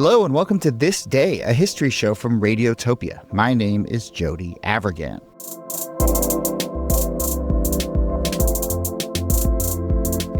Hello and welcome to This Day, a history show from Radiotopia. My name is Jody Avirgan.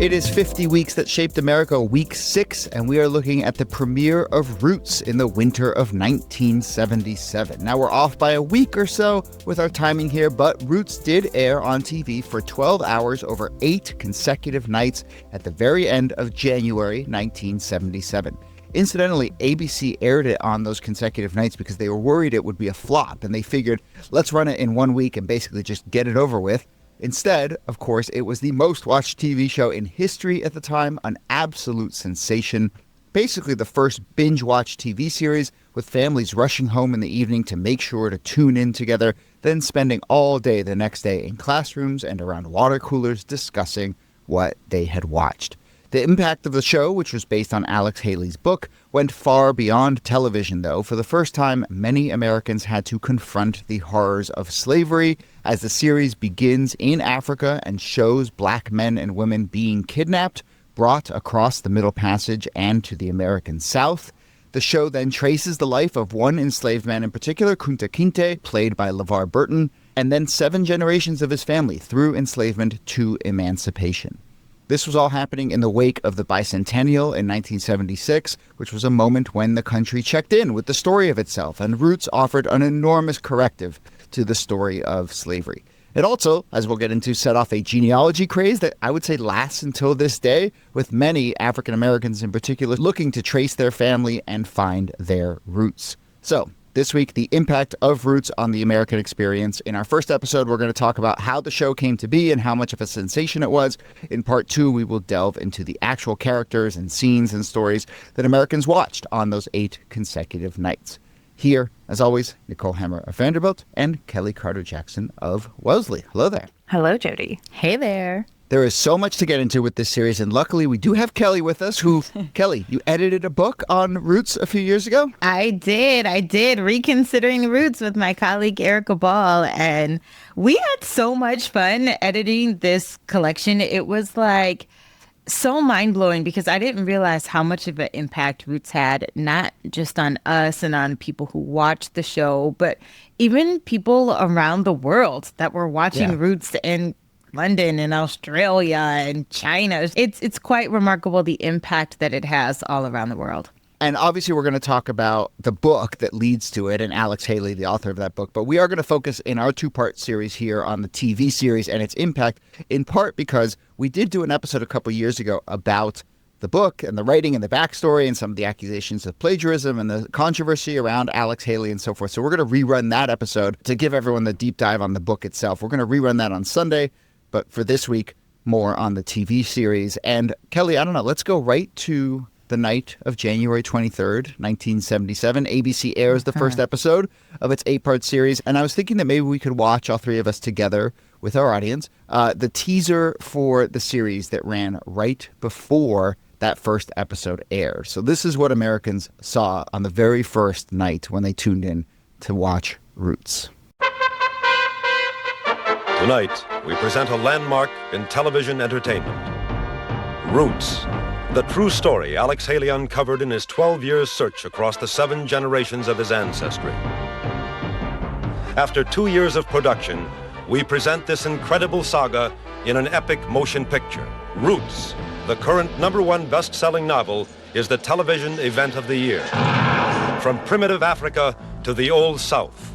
It is 50 Weeks That Shaped America, week 6, and we are looking at the premiere of Roots in the winter of 1977. Now, we're off by a week or so with our timing here, but Roots did air on TV for 12 hours over 8 consecutive nights at the very end of January 1977. Incidentally, ABC aired it on those consecutive nights because they were worried it would be a flop, and they figured, let's run it in 1 week and basically just get it over with. Instead, of course, it was the most watched TV show in history at the time, an absolute sensation. Basically the first binge-watch TV series with families rushing home in the evening to make sure to tune in together, then spending all day the next day in classrooms and around water coolers discussing what they had watched. The impact of the show, which was based on Alex Haley's book, went far beyond television, though. For the first time, many Americans had to confront the horrors of slavery as the series begins in Africa and shows black men and women being kidnapped, brought across the Middle Passage and to the American South. The show then traces the life of one enslaved man in particular, Kunta Kinte, played by LeVar Burton, and then 7 generations of his family through enslavement to emancipation. This was all happening in the wake of the bicentennial in 1976, which was a moment when the country checked in with the story of itself, and Roots offered an enormous corrective to the story of slavery. It also, as we'll get into, set off a genealogy craze that I would say lasts until this day, with many African Americans in particular looking to trace their family and find their roots. So, this week, the impact of Roots on the American experience. In our first episode, we're going to talk about how the show came to be and how much of a sensation it was. In part 2, we will delve into the actual characters and scenes and stories that Americans watched on those 8 consecutive nights. Here, as always, Nicole Hammer of Vanderbilt and Kelly Carter-Jackson of Wellesley. Hello there. Hello, Jody. Hey there. There is so much to get into with this series, and luckily we do have Kelly with us, who, Kelly, you edited a book on Roots a few years ago? I did. Reconsidering Roots with my colleague Erica Ball, and we had so much fun editing this collection. It was like so mind-blowing because I didn't realize how much of an impact Roots had, not just on us and on people who watched the show, but even people around the world that were watching Roots in London and Australia and China. It's quite remarkable the impact that it has all around the world. And obviously we're going to talk about the book that leads to it and Alex Haley, the author of that book. But we are going to focus in our 2-part series here on the TV series and its impact, in part because we did do an episode a couple years ago about the book and the writing and the backstory and some of the accusations of plagiarism and the controversy around Alex Haley and so forth. So we're going to rerun that episode to give everyone the deep dive on the book itself. We're going to rerun that on Sunday. But for this week, more on the TV series. And Kelly, I don't know, let's go right to the night of January 23rd, 1977. ABC airs the first episode of its 8-part series. And I was thinking that maybe we could watch, all 3 of us together with our audience, the teaser for the series that ran right before that first episode aired. So this is what Americans saw on the very first night when they tuned in to watch Roots. Tonight, we present a landmark in television entertainment. Roots, the true story Alex Haley uncovered in his 12 years search across the 7 generations of his ancestry. After 2 years of production, we present this incredible saga in an epic motion picture. Roots, the current #1 best-selling novel, is the television event of the year. From primitive Africa to the Old South.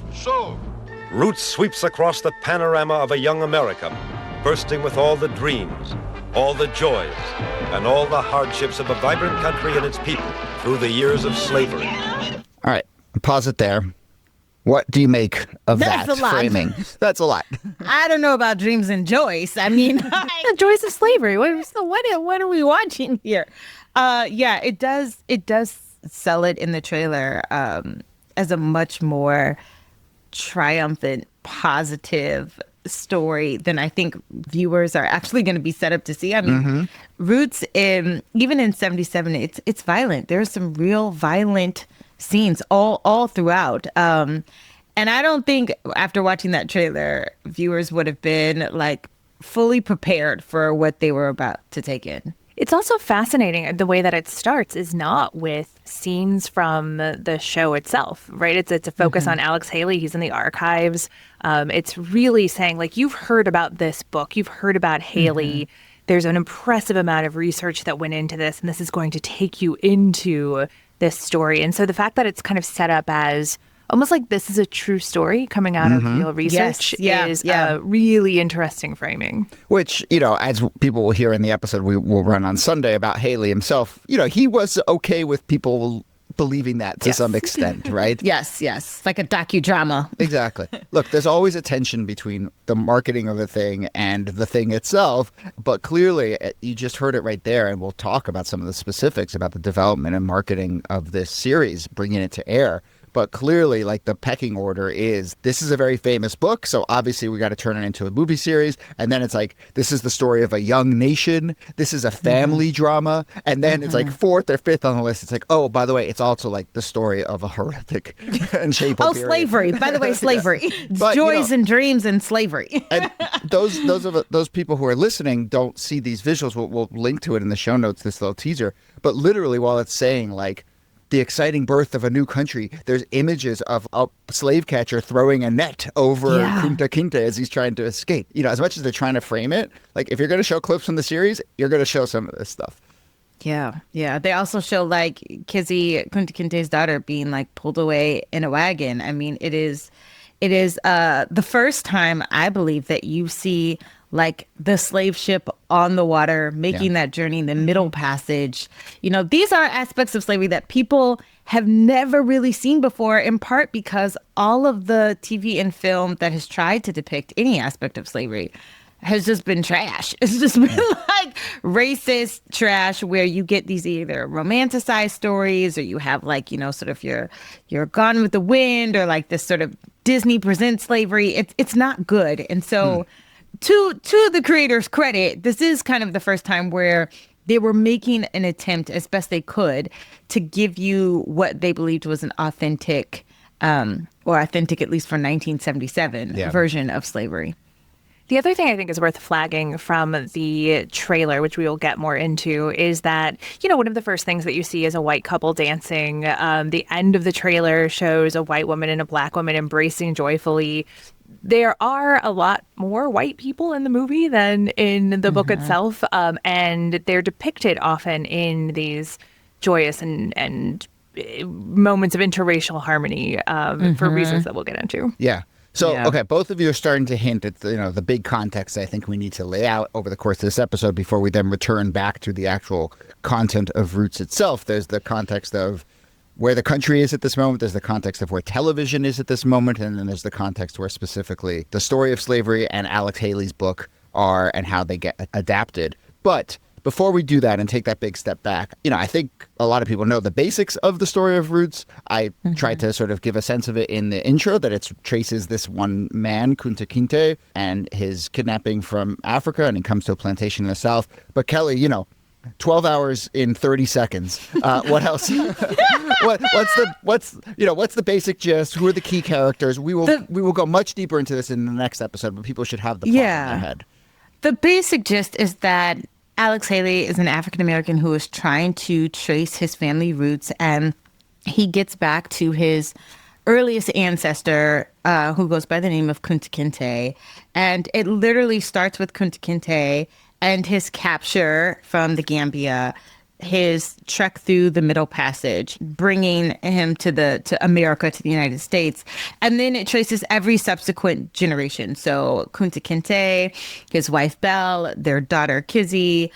Roots sweeps across the panorama of a young America, bursting with all the dreams, all the joys, and all the hardships of a vibrant country and its people through the years of slavery. All right, pause it there. What do you make of that framing? That's a lot. I don't know about dreams and joys. I mean, the joys of slavery. What are we watching here? It does sell it in the trailer as a much more triumphant, positive story than I think viewers are actually going to be set up to see. I mean, Roots, even in 77, it's violent. There's some real violent scenes all throughout. And I don't think after watching that trailer, viewers would have been like fully prepared for what they were about to take in. It's also fascinating. The way that it starts is not with scenes from the show itself, right? It's a focus on Alex Haley. He's in the archives. It's really saying, like, you've heard about this book. You've heard about Haley. There's an impressive amount of research that went into this, and this is going to take you into this story. And so the fact that it's kind of set up as almost like this is a true story coming out of real research is a really interesting framing. Which, as people will hear in the episode we will run on Sunday about Haley himself, he was okay with people believing that to some extent, right? Yes. Like a docudrama. Exactly. Look, there's always a tension between the marketing of the thing and the thing itself. But clearly, you just heard it right there. And we'll talk about some of the specifics about the development and marketing of this series, bringing it to air. But clearly, like, the pecking order is, this is a very famous book, so obviously we got to turn it into a movie series. And then it's like, this is the story of a young nation. This is a family drama. And then it's like fourth or fifth on the list. It's like, oh, by the way, it's also like the story of a horrific and shameful period. Slavery. By the way, slavery. But, joys and dreams and slavery. And those people who are listening don't see these visuals. We'll link to it in the show notes, this little teaser. But literally, while it's saying, like, the exciting birth of a new country, there's images of a slave catcher throwing a net over Kunta Kinte as he's trying to escape. As much as they're trying to frame it, like, if you're going to show clips from the series, you're going to show some of this stuff. Yeah. They also show, like, Kizzy, Kunta Kinte's daughter, being, like, pulled away in a wagon. I mean, it is the first time, I believe, that you see, like, the slave ship on the water, making that journey, the Middle Passage. These are aspects of slavery that people have never really seen before, in part because all of the TV and film that has tried to depict any aspect of slavery has just been trash. It's just been like racist trash, where you get these either romanticized stories, or you have, like, sort of your Gone with the Wind, or like this sort of Disney presents slavery. It's not good. And so to the creators' credit, this is kind of the first time where they were making an attempt, as best they could, to give you what they believed was an authentic, or authentic at least for 1977, version of slavery. The other thing I think is worth flagging from the trailer, which we will get more into, is that, one of the first things that you see is a white couple dancing. The end of the trailer shows a white woman and a black woman embracing joyfully. There are a lot more white people in the movie than in the book itself, and they're depicted often in these joyous and moments of interracial harmony for reasons that we'll get into. Yeah. So, okay, both of you are starting to hint at the big context I think we need to lay out over the course of this episode before we then return back to the actual content of Roots itself. There's the context of where the country is at this moment. There's the context of where television is at this moment. And then there's the context where specifically the story of slavery and Alex Haley's book are and how they get adapted. But before we do that and take that big step back, I think a lot of people know the basics of the story of Roots. I tried to sort of give a sense of it in the intro, that it traces this one man, Kunta Kinte, and his kidnapping from Africa, and he comes to a plantation in the South. But Kelly, 12 hours in 30 seconds. What else? What's the basic gist? Who are the key characters? We will go much deeper into this in the next episode, but people should have the plot in their head. The basic gist is that Alex Haley is an African-American who is trying to trace his family roots, and he gets back to his earliest ancestor, who goes by the name of Kunta Kinte. And it literally starts with Kunta Kinte and his capture from the Gambia, his trek through the Middle Passage, bringing him to America, to the United States. And then it traces every subsequent generation. So Kunta Kinte, his wife Belle, their daughter Kizzy,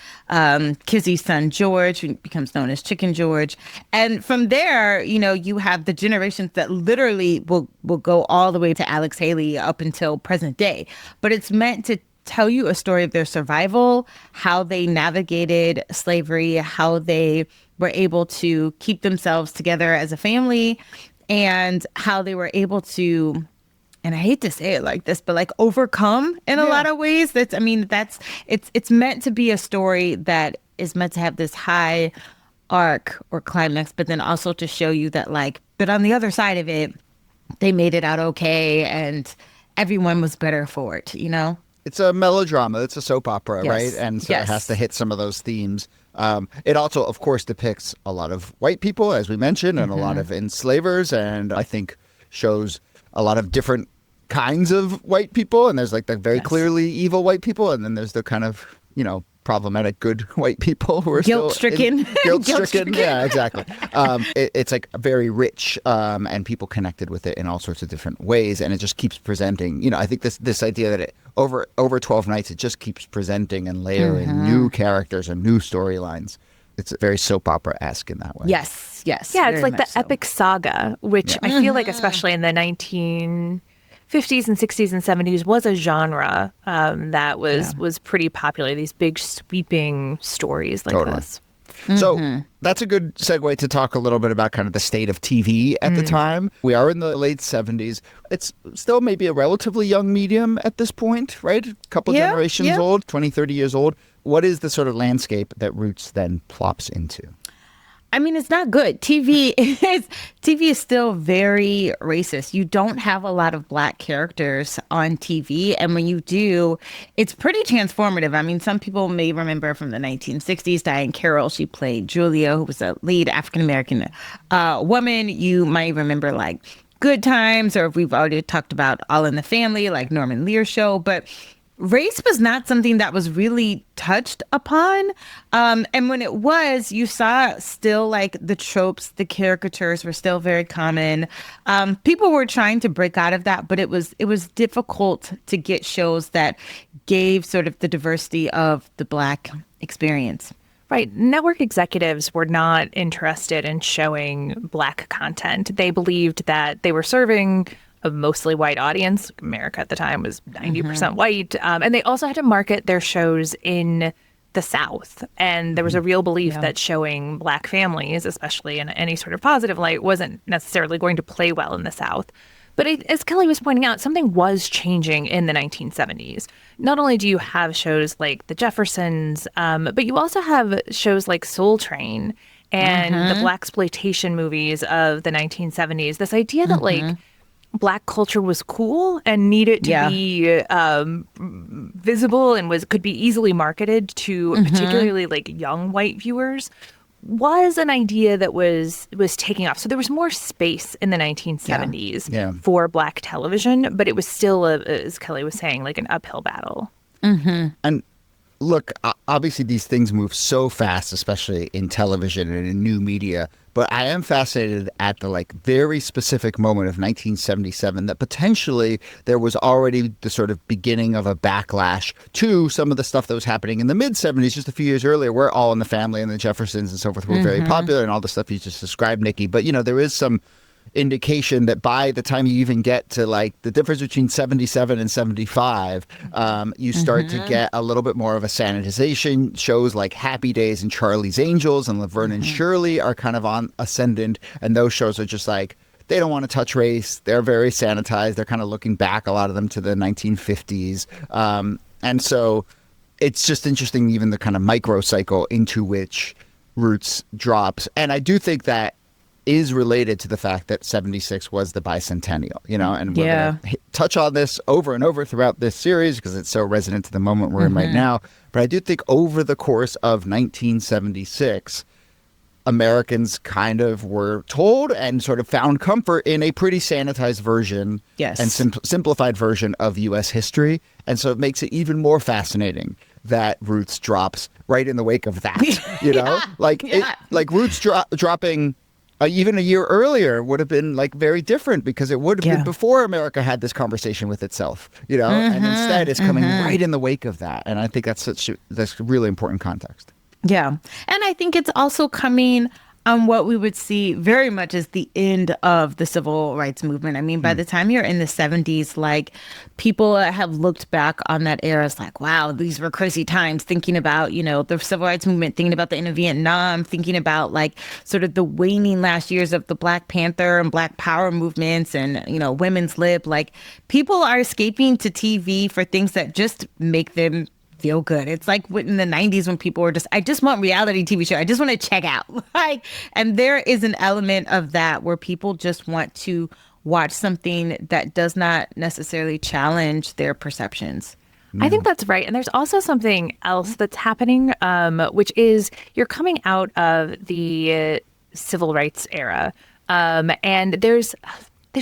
Kizzy's son George, who becomes known as Chicken George. And from there, you have the generations that literally will go all the way to Alex Haley up until present day. But it's meant to tell you a story of their survival, how they navigated slavery, how they were able to keep themselves together as a family, and how they were able to, and I hate to say it like this, but like overcome in a lot of ways. It's meant to be a story that is meant to have this high arc or climax, but then also to show you that, like, but on the other side of it, they made it out okay and everyone was better for it, It's a melodrama. It's a soap opera, right? And so it has to hit some of those themes. It also, of course, depicts a lot of white people, as we mentioned, and a lot of enslavers, and I think shows a lot of different kinds of white people. And there's like the very clearly evil white people, and then there's the kind of, problematic good white people who are guilt-stricken. Guilt-stricken. Yeah, exactly. It's like very rich, and people connected with it in all sorts of different ways, and it just keeps presenting. I think this idea that over 12 nights, it just keeps presenting and layering new characters and new storylines. It's very soap opera-esque in that way. Yes. Yeah, it's like the epic saga, which I feel like, especially in the 1950s and 60s and 70s, was a genre that was pretty popular. These big sweeping stories like this. So that's a good segue to talk a little bit about kind of the state of TV at the time. We are in the late 70s. It's still maybe a relatively young medium at this point, right? A couple generations old, 20, 30 years old. What is the sort of landscape that Roots then plops into? I mean, it's not good. TV is still very racist. You don't have a lot of Black characters on TV. And when you do, it's pretty transformative. I mean, some people may remember from the 1960s, Diane Carroll, she played Julia, who was a lead African-American woman. You might remember like Good Times, or we've already talked about All in the Family, like Norman Lear's show. But race was not something that was really touched upon. And when it was, you saw still like the tropes, the caricatures were still very common. People were trying to break out of that, but it was difficult to get shows that gave sort of the diversity of the Black experience. Right. Network executives were not interested in showing Black content. They believed that they were serving a mostly white audience. America at the time was 90% white. And they also had to market their shows in the South. And there was a real belief that showing Black families, especially in any sort of positive light, wasn't necessarily going to play well in the South. But as Kelly was pointing out, something was changing in the 1970s. Not only do you have shows like The Jeffersons, but you also have shows like Soul Train and the blaxploitation movies of the 1970s. This idea that like Black culture was cool and needed to be visible and could be easily marketed to particularly like young white viewers was an idea that was taking off. So there was more space in the 1970s for Black television, but it was still, as Kelly was saying, like an uphill battle. And look, obviously these things move so fast, especially in television and in new media. But I am fascinated at the like very specific moment of 1977 that potentially there was already the sort of beginning of a backlash to some of the stuff that was happening in the mid 70s, just a few years earlier, where All in the Family and the Jeffersons and so forth were very popular and all the stuff you just described, Nikki. But, there is some indication that by the time you even get to like the difference between 77 and 75, you start to get a little bit more of a sanitization. Shows like Happy Days and Charlie's Angels and Laverne and Shirley are kind of on ascendant, and those shows are just like, they don't want to touch race. They're very sanitized. They're kind of looking back, a lot of them, to the 1950s. And so it's just interesting, even the kind of microcycle into which Roots drops. And I do think that is related to the fact that 76 was the bicentennial, and we're going to touch on this over and over throughout this series because it's so resonant to the moment we're in right now. But I do think over the course of 1976, Americans kind of were told and sort of found comfort in a pretty sanitized version and simplified version of U.S. history. And so it makes it even more fascinating that Roots drops right in the wake of that, like Roots dropping even a year earlier would have been like very different because it would have been before America had this conversation with itself, and instead it's coming right in the wake of that. And I think that's really important context. Yeah. And I think it's also coming on what we would see very much as the end of the civil rights movement. I mean, by the time you're in the 70s, like people have looked back on that era as like, wow, these were crazy times, thinking about, the civil rights movement, thinking about the end of Vietnam, thinking about like sort of the waning last years of the Black Panther and Black Power movements and, women's lib. Like people are escaping to TV for things that just make them feel good. It's like in the 90s when people were I just want reality TV show. I just want to check out. And there is an element of that where people just want to watch something that does not necessarily challenge their perceptions. I think that's right. And there's also something else that's happening, which is you're coming out of the civil rights era. And there's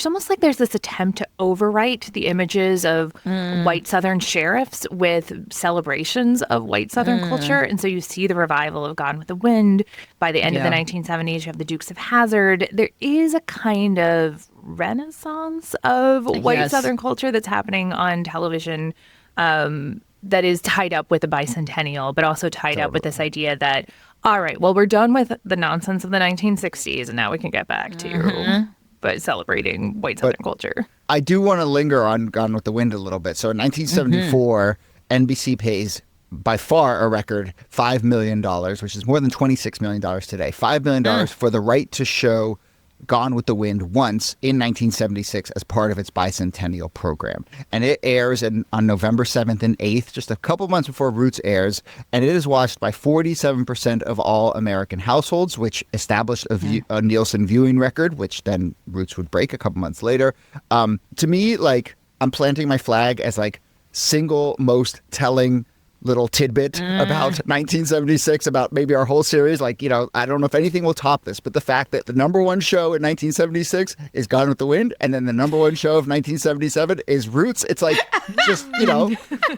almost like there's this attempt to overwrite the images of white Southern sheriffs with celebrations of white Southern culture. And so you see the revival of Gone with the Wind. By the end of the 1970s, you have the Dukes of Hazzard. There is a kind of renaissance of white Southern culture that's happening on television that is tied up with the bicentennial, but also tied up with this idea that, all right, well, we're done with the nonsense of the 1960s, and now we can get back to but celebrating white Southern culture. I do want to linger on Gone with the Wind a little bit. So in 1974, NBC pays by far a record $5 million, which is more than $26 million today. $5 million for the right to show Gone with the Wind once in 1976 as part of its bicentennial program. And it airs on November 7th and 8th, just a couple months before Roots airs. And it is watched by 47% of all American households, which established a Nielsen viewing record, which then Roots would break a couple months later. To me, like, I'm planting my flag as like single most telling little tidbit about 1976, about maybe our whole series. Like, you know, I don't know if anything will top this, but the fact that the number one show in 1976 is Gone with the Wind, and then the number one show of 1977 is Roots. It's like, just, you know,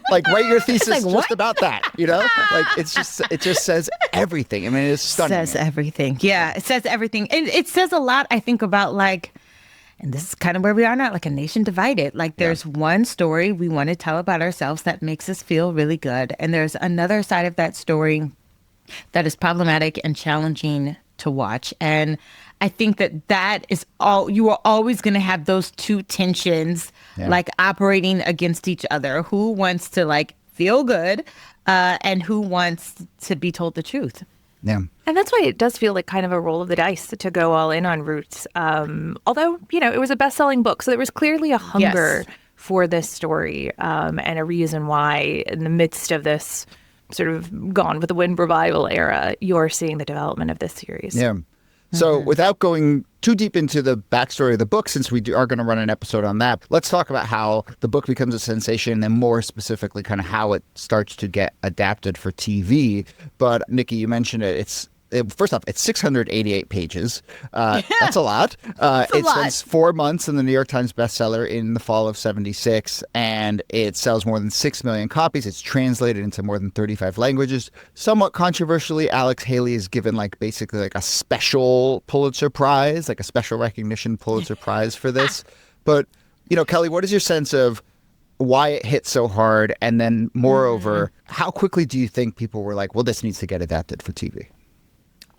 like write your thesis like, just about that, you know? Like, it just says everything. I mean, it's stunning. It says everything. Yeah, it says everything. And it says a lot, I think, about like, and this is kind of where we are now, like a nation divided. Like there's one story we want to tell about ourselves that makes us feel really good. And there's another side of that story that is problematic and challenging to watch. And I think that is all, you are always going to have those two tensions like operating against each other. Who wants to like feel good and who wants to be told the truth? Yeah. And that's why it does feel like kind of a roll of the dice to go all in on Roots. Although, you know, it was a best-selling book, so there was clearly a hunger for this story and a reason why in the midst of this sort of Gone with the Wind revival era, you're seeing the development of this series. Yeah. So without going too deep into the backstory of the book, since we are going to run an episode on that, let's talk about how the book becomes a sensation and then more specifically kind of how it starts to get adapted for TV. But Nikki, you mentioned it. First off, it's 688 pages. That's a lot. It spends 4 months in the New York Times bestseller in the fall of 76, and it sells more than 6 million copies. It's translated into more than 35 languages. Somewhat controversially, Alex Haley is given basically a special Pulitzer Prize, like a special recognition Pulitzer Prize for this. But, you know, Kelly, what is your sense of why it hit so hard? And then moreover, how quickly do you think people were like, well, this needs to get adapted for TV?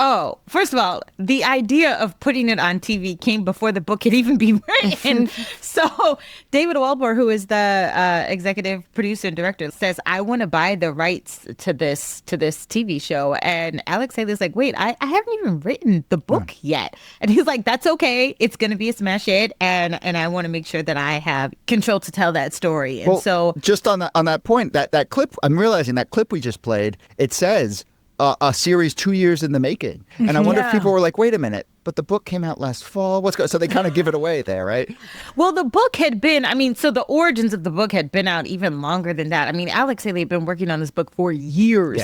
Oh, first of all, the idea of putting it on TV came before the book had even been written. So David Welber, who is the executive producer and director, says, I want to buy the rights to this TV show. And Alex Haley's like, wait, I haven't even written the book yet. And he's like, that's okay. It's going to be a smash hit. And I want to make sure that I have control to tell that story. And so just on that point, that clip, I'm realizing that clip we just played, it says, a series 2 years in the making. And I wonder if people were like, wait a minute, but the book came out last fall. So they kind of give it away there, right? Well, the book had been, so the origins of the book had been out even longer than that. I mean, Alex Haley had been working on this book for years,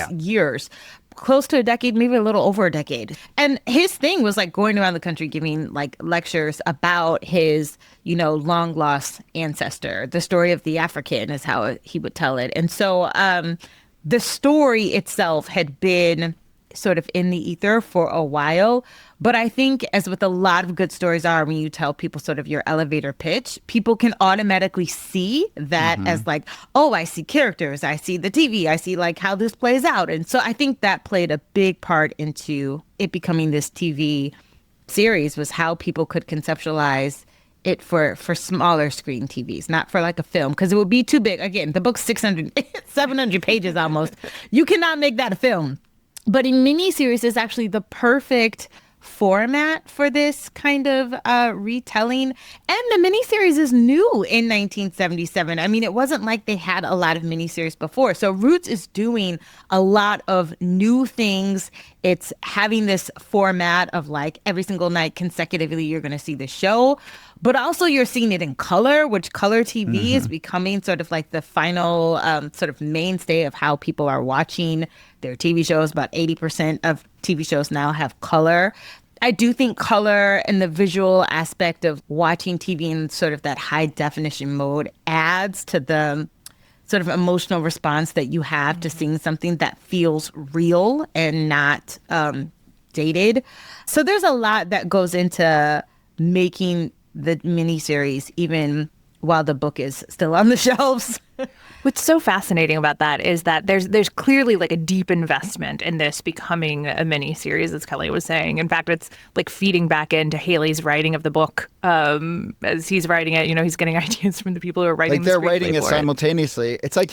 close to a decade, maybe a little over a decade. And his thing was going around the country giving lectures about his, long lost ancestor. The story of the African is how he would tell it. And so, the story itself had been sort of in the ether for a while. But I think, as with a lot of good stories are, when you tell people sort of your elevator pitch, people can automatically see that as oh, I see characters, I see the TV, I see how this plays out. And so I think that played a big part into it becoming this TV series, was how people could conceptualize it for smaller screen TVs, not for a film, because it would be too big. Again, the book's 700 pages almost. You cannot make that a film. But in miniseries is actually the perfect format for this kind of retelling. And the miniseries is new in 1977. I mean, it wasn't like they had a lot of miniseries before. So Roots is doing a lot of new things. It's having this format of every single night consecutively, you're going to see the show. but also you're seeing it in color, which color TV is becoming sort of like the final sort of mainstay of how people are watching their TV shows. About 80% of TV shows now have color. I do think color and the visual aspect of watching TV in sort of that high definition mode adds to the sort of emotional response that you have to seeing something that feels real and not dated. So there's a lot that goes into making the miniseries, even while the book is still on the shelves. What's so fascinating about that is that there's clearly like a deep investment in this becoming a mini series, as Kelly was saying. In fact, it's like feeding back into Haley's writing of the book. As he's writing it, he's getting ideas from the people who are writing. Like they're writing it simultaneously. It's like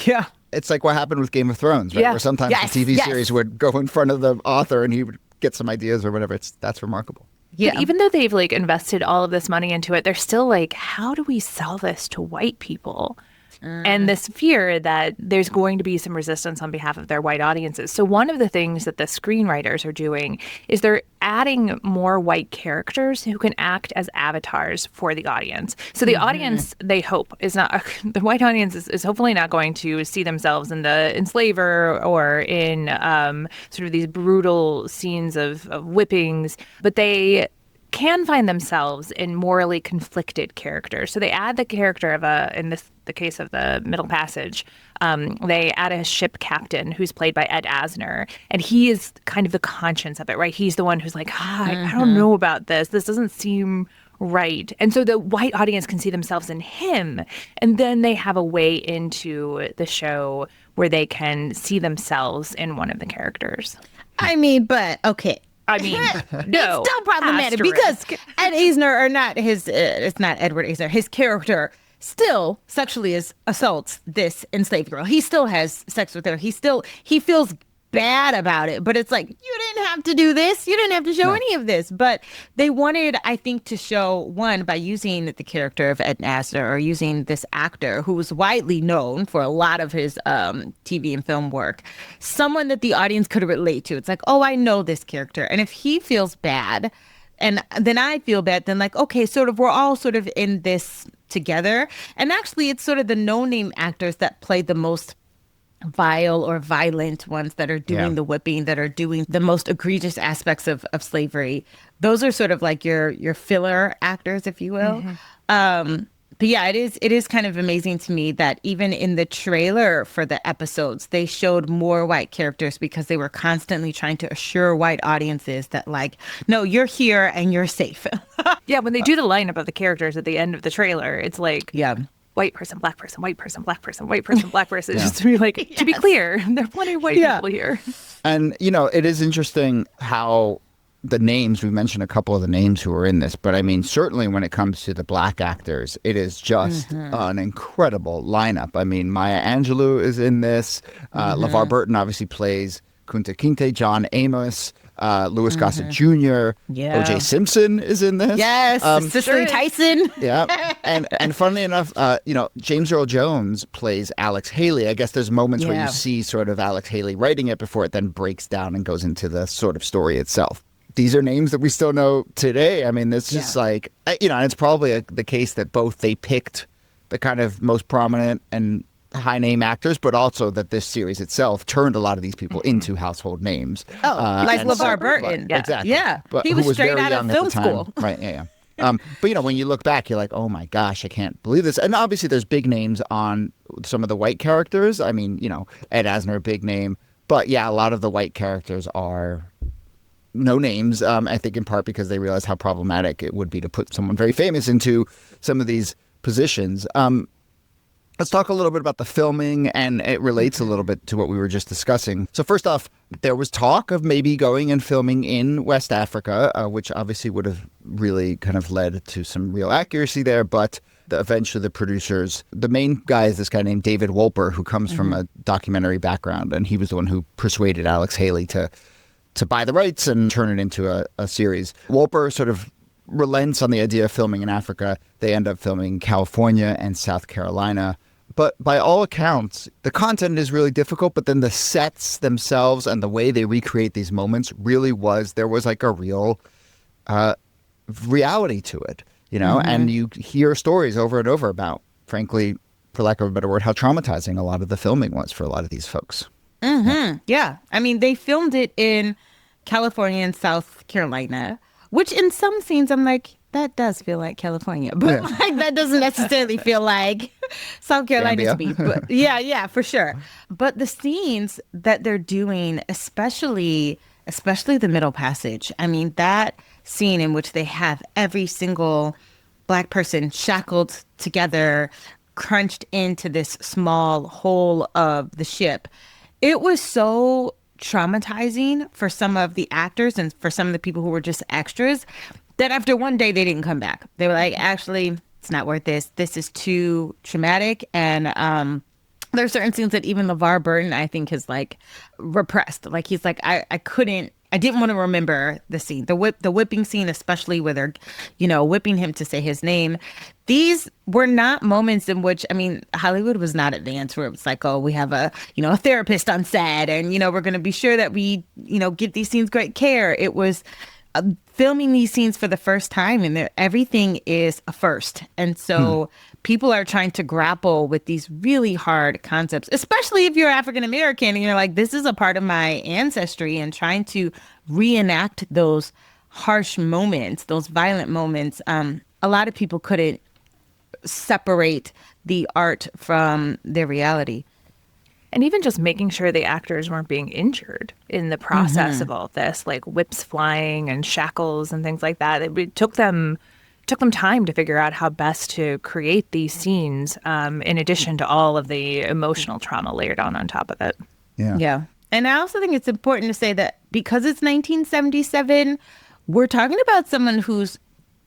it's like what happened with Game of Thrones, right? Where sometimes the TV series would go in front of the author and he would get some ideas or whatever. That's remarkable. Yeah. But even though they've like invested all of this money into it, they're still like, how do we sell this to white people? And this fear that there's going to be some resistance on behalf of their white audiences. So one of the things that the screenwriters are doing is they're adding more white characters who can act as avatars for the audience. So the audience, they hope, is not the white audience is hopefully not going to see themselves in the enslaver or in sort of these brutal scenes of whippings, but they can find themselves in morally conflicted characters. So they add the character of the case of the Middle Passage, they add a ship captain who's played by Ed Asner, and he is kind of the conscience of it, right? He's the one who's like, I don't know about this. This doesn't seem right. And so the white audience can see themselves in him, and then they have a way into the show where they can see themselves in one of the characters. I mean, but okay. No, it's still problematic because Ed Asner, or not his, it's not Edward Asner, his character still sexually assaults this enslaved girl. He still has sex with her. He feels bad about it, but it's like, you didn't have to do this. You didn't have to show any of this. But they wanted, I think, to show, one, by using the character of Ed Asner, or using this actor who was widely known for a lot of his TV and film work, someone that the audience could relate to. It's like, oh, I know this character. And if he feels bad, and then I feel bad, then like, okay, sort of, we're all sort of in this together. And actually, it's sort of the no-name actors that play the most vile or violent ones, that are doing the whipping, that are doing the most egregious aspects of slavery. Those are sort of like your filler actors, if you will. But yeah, it is kind of amazing to me that even in the trailer for the episodes, they showed more white characters, because they were constantly trying to assure white audiences that, like, no, you're here and you're safe. Yeah, when they do the lineup of the characters at the end of the trailer, it's like, white person, black person, white person, black person, white person, black person. Just to be like, to be clear, there are plenty of white people here. And, it is interesting how the names, we mentioned a couple of the names who are in this, but I mean, certainly when it comes to the black actors, it is just an incredible lineup. I mean, Maya Angelou is in this. LeVar Burton obviously plays Kunta Kinte, John Amos. Louis Gossett Jr. O.J. Simpson is in this. Yes, Cicely Tyson. Yeah, and funnily enough, James Earl Jones plays Alex Haley. I guess there's moments where you see sort of Alex Haley writing it before it then breaks down and goes into the sort of story itself. These are names that we still know today. I mean, it's just like, and it's probably the case that both they picked the kind of most prominent and high name actors, but also that this series itself turned a lot of these people into household names. Like LeVar Burton. Exactly. Yeah. But he was straight out of film school. Right. Yeah. But when you look back, you're like, oh my gosh, I can't believe this. And obviously there's big names on some of the white characters. I mean, Ed Asner, a big name. But yeah, a lot of the white characters are no names, I think in part because they realized how problematic it would be to put someone very famous into some of these positions. Let's talk a little bit about the filming, and it relates a little bit to what we were just discussing. So first off, there was talk of maybe going and filming in West Africa, which obviously would have really kind of led to some real accuracy there. But eventually the producers, the main guy is this guy named David Wolper, who comes from a documentary background, and he was the one who persuaded Alex Haley to buy the rights and turn it into a series. Wolper sort of relents on the idea of filming in Africa. They end up filming California and South Carolina. But by all accounts, the content is really difficult, but then the sets themselves and the way they recreate these moments really there was like a real reality to it. you know, and you hear stories over and over about, frankly, for lack of a better word, how traumatizing a lot of the filming was for a lot of these folks. Yeah. I mean, they filmed it in California and South Carolina, which in some scenes I'm like, that does feel like California, but like that doesn't necessarily feel like South Carolina to me. But yeah, for sure. But the scenes that they're doing, especially the middle passage, I mean, that scene in which they have every single Black person shackled together, crunched into this small hole of the ship, it was so traumatizing for some of the actors and for some of the people who were just extras that after one day they didn't come back. They were like, actually, it's not worth this. This is too traumatic. And there are certain scenes that even LeVar Burton, I think, has like repressed. Like he's like, I didn't want to remember the scene, the whipping scene, especially where they're, you know, whipping him to say his name. These were not moments in which, I mean, Hollywood was not advanced where it was like, oh, we have a therapist on set and, you know, we're going to be sure that we, you know, give these scenes great care. It was filming these scenes for the first time, and everything is a first. And so people are trying to grapple with these really hard concepts, especially if you're African American and you're like, this is a part of my ancestry, and trying to reenact those harsh moments, those violent moments. A lot of people couldn't separate the art from their reality. And even just making sure the actors weren't being injured in the process of all this, like whips flying and shackles and things like that. It took them time to figure out how best to create these scenes, in addition to all of the emotional trauma layered on top of it. Yeah. And I also think it's important to say that because it's 1977, we're talking about someone whose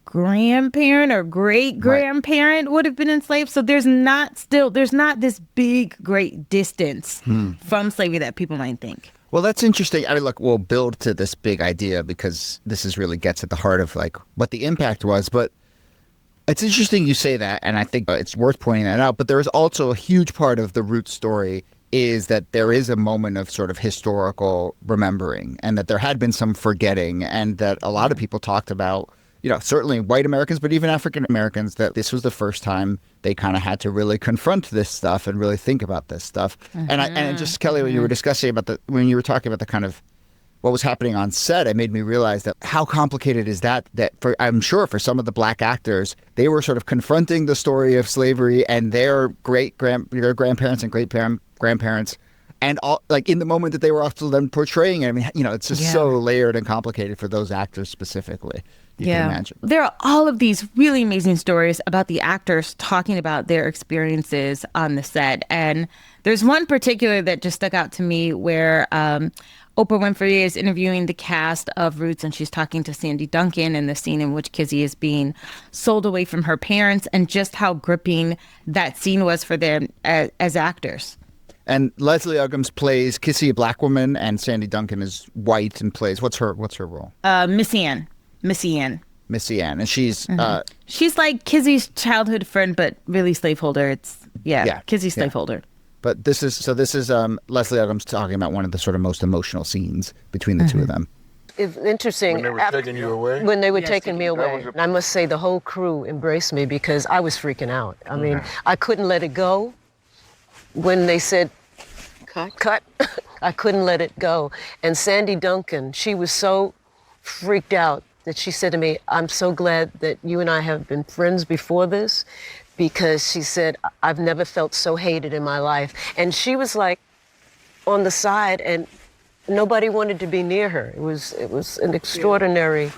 grandparent or great grandparent would have been enslaved. So there's not this big, great distance from slavery that people might think. Well, that's interesting. I mean, look, we'll build to this big idea because this is really gets at the heart of like what the impact was. But it's interesting you say that, and I think it's worth pointing that out. But there is also a huge part of the Roots story is that there is a moment of sort of historical remembering, and that there had been some forgetting, and that a lot of people talked about, you know, certainly white Americans, but even African Americans, that this was the first time they kind of had to really confront this stuff and really think about this stuff. And just, Kelly, when you were discussing about when you were talking about the kind of what was happening on set, it made me realize that how complicated is that for, I'm sure for some of the Black actors, they were sort of confronting the story of slavery and their grandparents and grandparents, and all, like in the moment that they were also then portraying it. I mean, you know, it's just so layered and complicated for those actors specifically. You can imagine. There are all of these really amazing stories about the actors talking about their experiences on the set. And there's one particular that just stuck out to me where Oprah Winfrey is interviewing the cast of Roots, and she's talking to Sandy Duncan in the scene in which Kizzy is being sold away from her parents, and just how gripping that scene was for them as actors. And Leslie Uggams plays Kissy, a Black woman, and Sandy Duncan is white and plays, what's her role? Missy Ann. And she's she's like Kizzy's childhood friend, but really slaveholder. It's Kizzy's slaveholder. But this is Leslie Uggams talking about one of the sort of most emotional scenes between the two of them. It's interesting. When they were taking you away? When they were taking me away. And I must say the whole crew embraced me because I was freaking out. I mean, I couldn't let it go. When they said, cut, I couldn't let it go. And Sandy Duncan, she was so freaked out that she said to me, I'm so glad that you and I have been friends before this, because she said, I've never felt so hated in my life. And she was like on the side, and nobody wanted to be near her. It was an extraordinary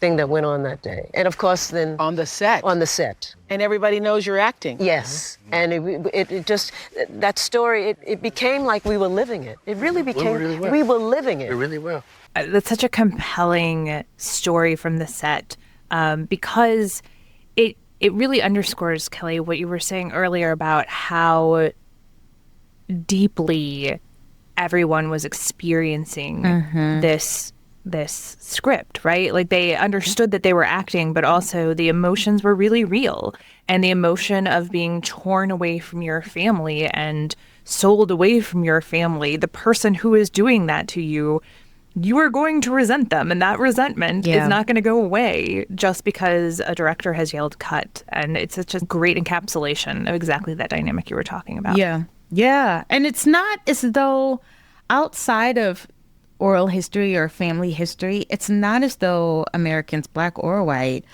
thing that went on that day. And of course then... On the set. And everybody knows you're acting. Yes. And it just, that story, it became like we were living it. It really became, we were living it. It really will. That's such a compelling story from the set, because it really underscores, Kelly, what you were saying earlier about how deeply everyone was experiencing this script, right? Like they understood that they were acting, but also the emotions were really real. And the emotion of being torn away from your family and sold away from your family, the person who is doing that to you you are going to resent them. And that resentment is not going to go away just because a director has yelled cut. And it's such a great encapsulation of exactly that dynamic you were talking about. Yeah. Yeah. And it's not as though outside of oral history or family history, it's not as though Americans, black or white,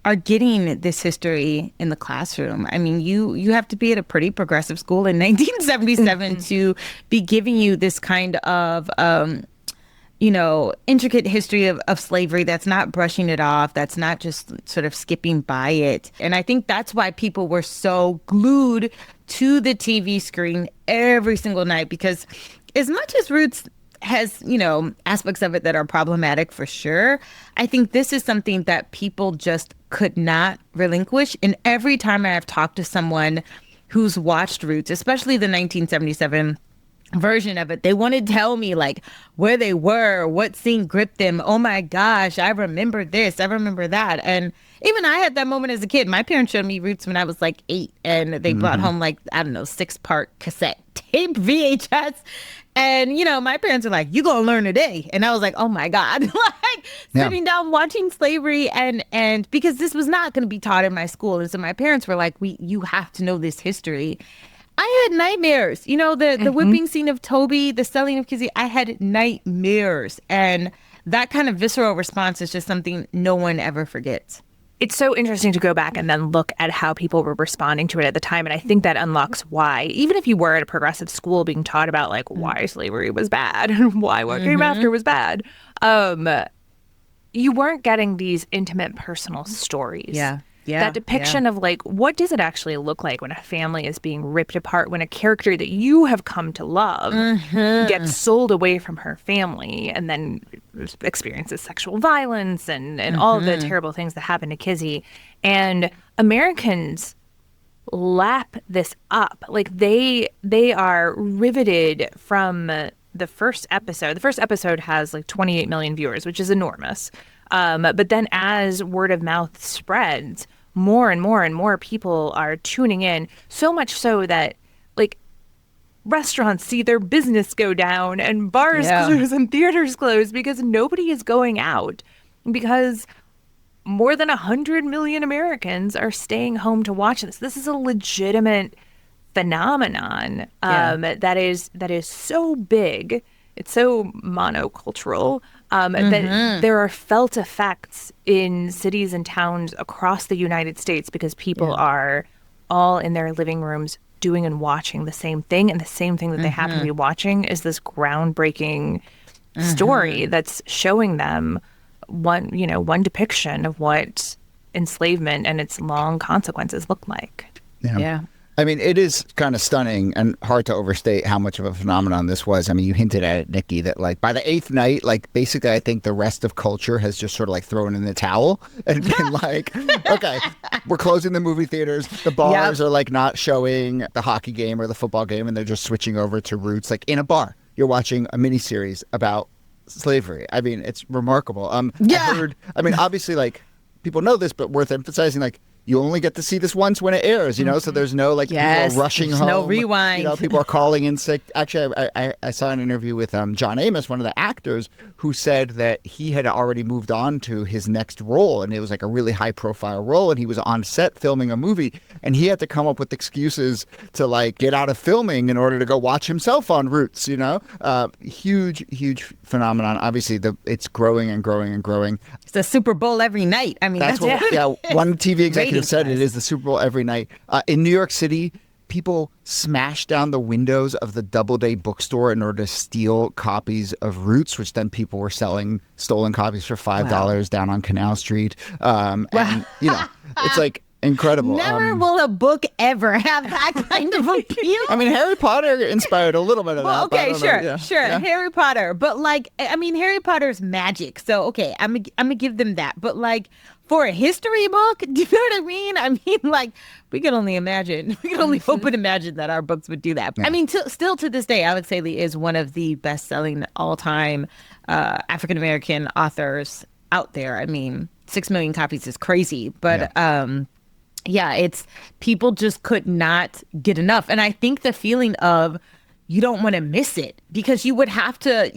are getting this history in the classroom. I mean, you have to be at a pretty progressive school in 1977 to be giving you this kind of, intricate history of slavery that's not brushing it off, that's not just sort of skipping by it. And I think that's why people were so glued to the TV screen every single night, because as much as Roots has, aspects of it that are problematic for sure, I think this is something that people just could not relinquish. And every time I have talked to someone who's watched Roots, especially the 1977 version of it, they want to tell me like where they were, what scene gripped them. Oh my gosh, I remember this, I remember that. And even I had that moment as a kid. My parents showed me Roots when I was like 8, and they brought home like, I don't know, 6-part cassette tape VHS. And, my parents were like, you gonna learn today. And I was like, oh my God, sitting down watching slavery and because this was not going to be taught in my school. And so my parents were like, you have to know this history. I had nightmares. The whipping scene of Toby, the selling of Kizzy, I had nightmares. And that kind of visceral response is just something no one ever forgets. It's so interesting to go back and then look at how people were responding to it at the time. And I think that unlocks why, even if you were at a progressive school being taught about like why slavery was bad and why what came after was bad, you weren't getting these intimate personal stories. Yeah. That depiction of like, what does it actually look like when a family is being ripped apart, when a character that you have come to love gets sold away from her family and then experiences sexual violence and all of the terrible things that happen to Kizzy. And Americans lap this up. Like they are riveted from the first episode. The first episode has like 28 million viewers, which is enormous. But then as word of mouth spreads, more and more and more people are tuning in, so much so that like restaurants see their business go down and bars close and theaters close because nobody is going out, because more than 100 million Americans are staying home to watch this. This is a legitimate phenomenon that is so big. It's so monocultural that there are felt effects in cities and towns across the United States because people are all in their living rooms doing and watching the same thing. And the same thing that they happen to be watching is this groundbreaking story that's showing them one depiction of what enslavement and its long consequences look like. Yeah. I mean, it is kind of stunning and hard to overstate how much of a phenomenon this was. I mean, you hinted at it, Nikki, that like by the 8th night, like basically I think the rest of culture has just sort of like thrown in the towel and been like, okay, we're closing the movie theaters. The bars are like not showing the hockey game or the football game, and they're just switching over to Roots. Like in a bar, you're watching a miniseries about slavery. I mean, it's remarkable. Obviously like people know this, but worth emphasizing, like, you only get to see this once when it airs, so there's no like people are rushing home. No rewind. People are calling in sick. Actually, I saw an interview with John Amos, one of the actors, who said that he had already moved on to his next role, and it was like a really high profile role, and he was on set filming a movie, and he had to come up with excuses to like get out of filming in order to go watch himself on Roots. Huge phenomenon. Obviously, it's growing and growing and growing. It's the Super Bowl every night. I mean, that's what one TV executive said. It is the Super Bowl every night. In New York City, people smash down the windows of the Doubleday bookstore in order to steal copies of Roots, which then people were selling stolen copies for $5 down on Canal Street. It's like incredible. Never will a book ever have that kind of appeal. I mean, Harry Potter inspired a little bit of that. Okay, sure. Yeah. Harry Potter. But like, I mean, Harry Potter's magic. So, okay, I'm gonna give them that. But like, for a history book, do you know what I mean? I mean, like, we can only imagine. We can only hope and imagine that our books would do that. Yeah. I mean, still to this day, Alex Haley is one of the best-selling all-time African-American authors out there. I mean, 6 million copies is crazy. But, it's people just could not get enough. And I think the feeling of you don't want to miss it because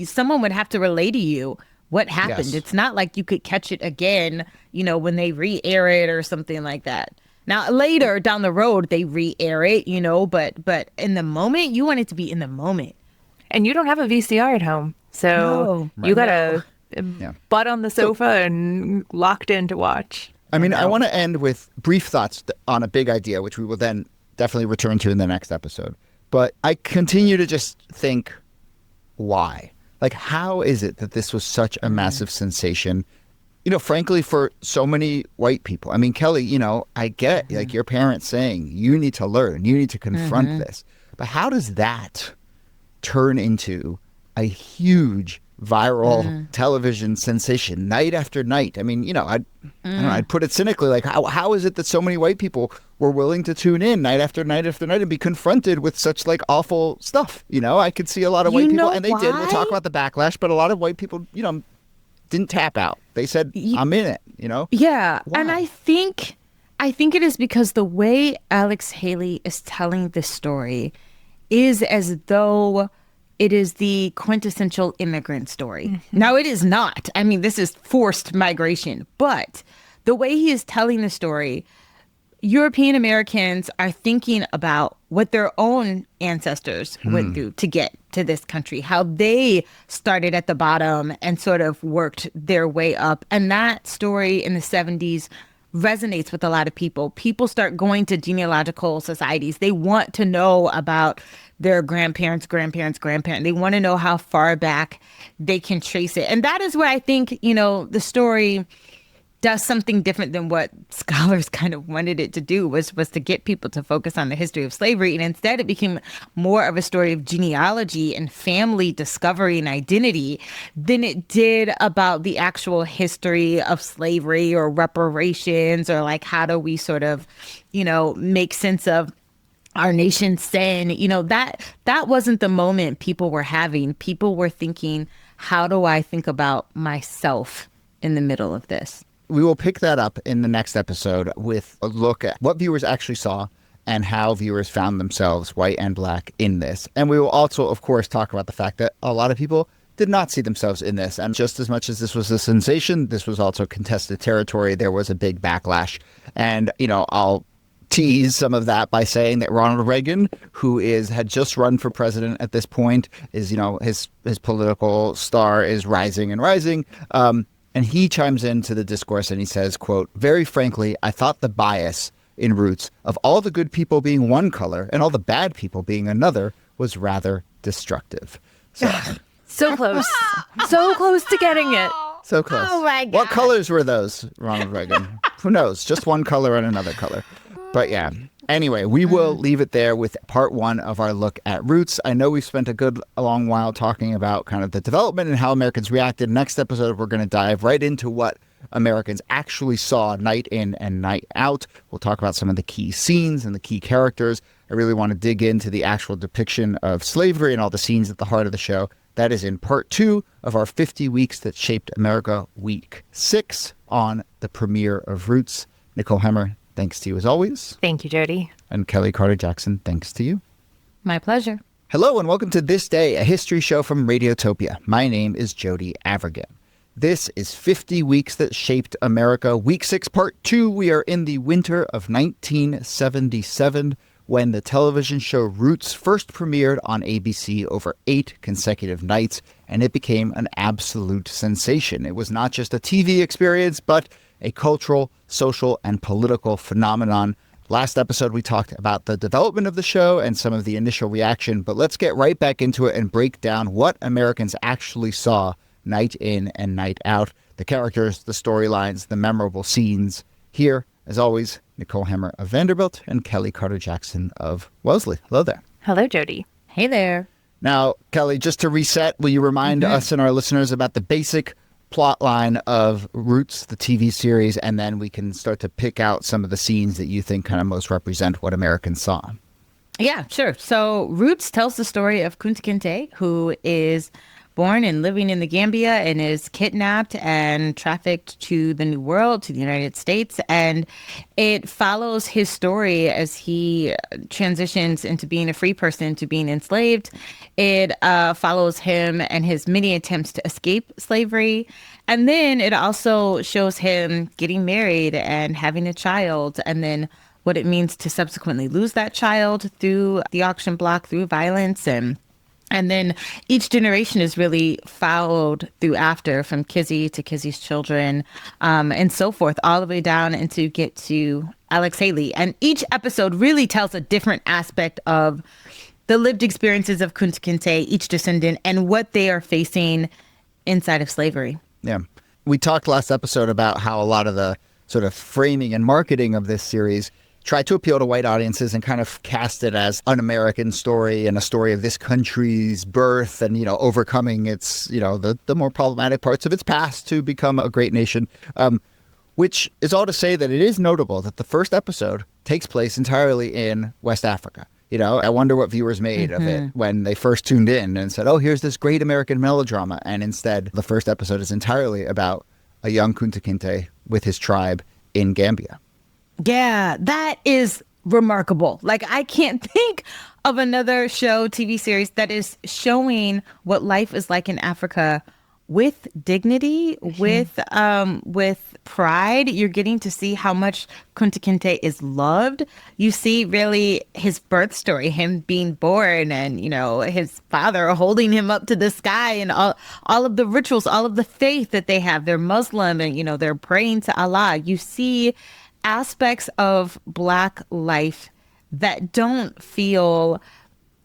someone would have to relay to you what happened. Yes. It's not like you could catch it again, when they re-air it or something like that. Now, later down the road, they re-air it, but in the moment, you want it to be in the moment. And you don't have a VCR at home, so you got to butt on the sofa and locked in to watch. I mean, I want to end with brief thoughts on a big idea, which we will then definitely return to in the next episode. But I continue to just think, why? Like, how is it that this was such a massive sensation? Frankly, for so many white people. I mean, Kelly, I get like your parents saying, you need to learn, you need to confront this. But how does that turn into a huge viral television sensation night after night? I mean, I'd put it cynically, like how is it that so many white people were willing to tune in night after night after night and be confronted with such like awful stuff? I could see a lot of white people, and they did. We'll talk about the backlash, but a lot of white people, didn't tap out. They said, I'm in it, Yeah. Why? And I think it is because the way Alex Haley is telling this story is as though it is the quintessential immigrant story. Now, it is not. I mean, this is forced migration. But the way he is telling the story, European Americans are thinking about what their own ancestors went through to get to this country, how they started at the bottom and sort of worked their way up. And that story in the 70s resonates with a lot of people. People start going to genealogical societies. They want to know about their grandparents. They want to know how far back they can trace it. And that is where I think, the story does something different than what scholars kind of wanted it to do, was to get people to focus on the history of slavery. And instead it became more of a story of genealogy and family discovery and identity than it did about the actual history of slavery or reparations, or like how do we sort of, make sense of our nation's sin. That wasn't the moment people were having. People were thinking, how do I think about myself in the middle of this? We will pick that up in the next episode with a look at what viewers actually saw and how viewers found themselves, white and black, in this. And we will also, of course, talk about the fact that a lot of people did not see themselves in this. And just as much as this was a sensation, this was also contested territory. There was a big backlash. And, I'll tease some of that by saying that Ronald Reagan, who had just run for president at this point, is, his political star is rising and rising. And he chimes into the discourse and he says, quote, "Very frankly, I thought the bias in Roots of all the good people being one color and all the bad people being another was rather destructive." So close. So close to getting it. So close. Oh my God. What colors were those, Ronald Reagan? Who knows? Just one color and another color. But yeah. Anyway, we will leave it there with part one of our look at Roots. I know we've spent a long while talking about kind of the development and how Americans reacted. Next episode, we're going to dive right into what Americans actually saw night in and night out. We'll talk about some of the key scenes and the key characters. I really want to dig into the actual depiction of slavery and all the scenes at the heart of the show. That is in part 2 of our 50 Weeks That Shaped America, week 6 on the premiere of Roots. Nicole Hemmer, thanks to you as always. Thank you, Jody. And Kelly Carter-Jackson, thanks to you. My pleasure. Hello and welcome to This Day, a history show from Radiotopia. My name is Jody Avirgan. This is 50 Weeks That Shaped America, week 6, part 2. We are in the winter of 1977 when the television show Roots first premiered on ABC over 8 consecutive nights, and it became an absolute sensation. It was not just a TV experience, but a cultural, social, and political phenomenon. Last episode, we talked about the development of the show and some of the initial reaction, but let's get right back into it and break down what Americans actually saw night in and night out, the characters, the storylines, the memorable scenes. Here, as always, Nicole Hemmer of Vanderbilt and Kelly Carter-Jackson of Wellesley. Hello there. Hello, Jody. Hey there. Now, Kelly, just to reset, will you remind us and our listeners about the basic plot line of Roots, the TV series, and then we can start to pick out some of the scenes that you think kind of most represent what Americans saw? Yeah, sure. So Roots tells the story of Kunta Kinte, who is born and living in the Gambia and is kidnapped and trafficked to the New World, to the United States. And it follows his story as he transitions into being a free person to being enslaved. It follows him and his many attempts to escape slavery. And then it also shows him getting married and having a child, and then what it means to subsequently lose that child through the auction block, through violence. And then each generation is really followed through after, from Kizzy to Kizzy's children, and so forth, all the way down into get to Alex Haley. And each episode really tells a different aspect of the lived experiences of Kunta Kinte, each descendant, and what they are facing inside of slavery. Yeah. We talked last episode about how a lot of the sort of framing and marketing of this series tried to appeal to white audiences and kind of cast it as an American story and a story of this country's birth and, overcoming its, the more problematic parts of its past to become a great nation, which is all to say that it is notable that the first episode takes place entirely in West Africa. I wonder what viewers made of it when they first tuned in and said, oh, here's this great American melodrama. And instead, the first episode is entirely about a young Kunta Kinte with his tribe in Gambia. Yeah, that is remarkable. Like, I can't think of another show, TV series that is showing what life is like in Africa with dignity, with pride. You're getting to see how much Kunta Kinte is loved. You see really his birth story, him being born, and his father holding him up to the sky, and all of the rituals, all of the faith that they have. They're Muslim, and they're praying to Allah. You see aspects of Black life that don't feel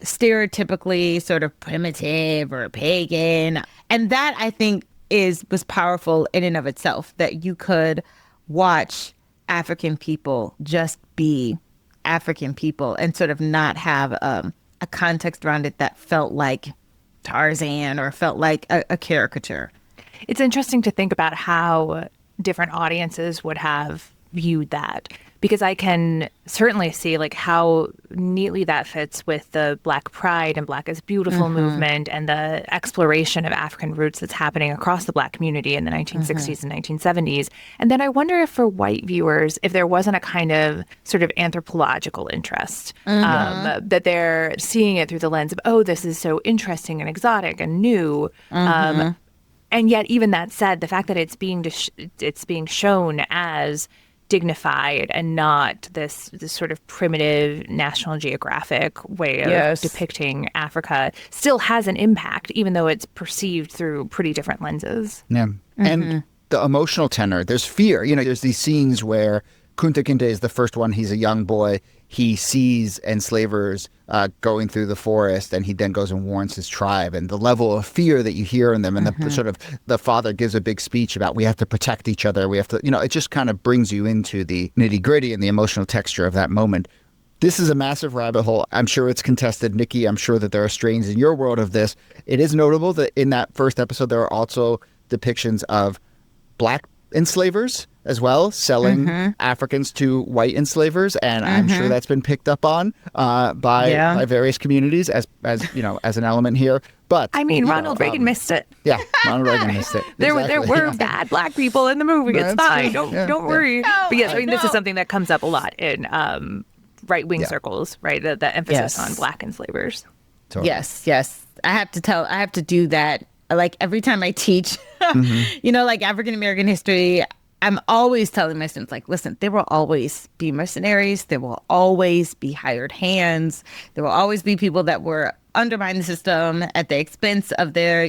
stereotypically sort of primitive or pagan. And that, I think, was powerful in and of itself, that you could watch African people just be African people and sort of not have a context around it that felt like Tarzan or felt like a caricature. It's interesting to think about how different audiences would have viewed that, because I can certainly see like how neatly that fits with the Black Pride and Black is Beautiful movement and the exploration of African roots that's happening across the Black community in the 1960s and 1970s. And then I wonder if for white viewers, if there wasn't a kind of sort of anthropological interest, that they're seeing it through the lens of, oh, this is so interesting and exotic and new. And yet, even that said, the fact that it's being shown as dignified and not this sort of primitive National Geographic way of depicting Africa still has an impact, even though it's perceived through pretty different lenses. Yeah. And the emotional tenor, there's fear. There's these scenes where Kunta Kinte is the first one. He's a young boy. He sees enslavers going through the forest, and he then goes and warns his tribe. And the level of fear that you hear in them, and the sort of the father gives a big speech about we have to protect each other. We have to, it just kind of brings you into the nitty gritty and the emotional texture of that moment. This is a massive rabbit hole. I'm sure it's contested. Nikki, I'm sure that there are strains in your world of this. It is notable that in that first episode, there are also depictions of Black enslavers as well, selling Africans to white enslavers, and I'm sure that's been picked up on by various communities as an element here. But I mean, Ronald Reagan missed it. Yeah, Ronald Reagan missed it. There were bad Black people in the movie. It's fine. Don't worry. No, but yes, I mean, this is something that comes up a lot in right-wing circles, right? The emphasis on Black enslavers. Totally. Yes. I have to do that. Like every time I teach, like African American history, I'm always telling my students, like, listen, there will always be mercenaries. There will always be hired hands. There will always be people that were undermining the system at the expense of their,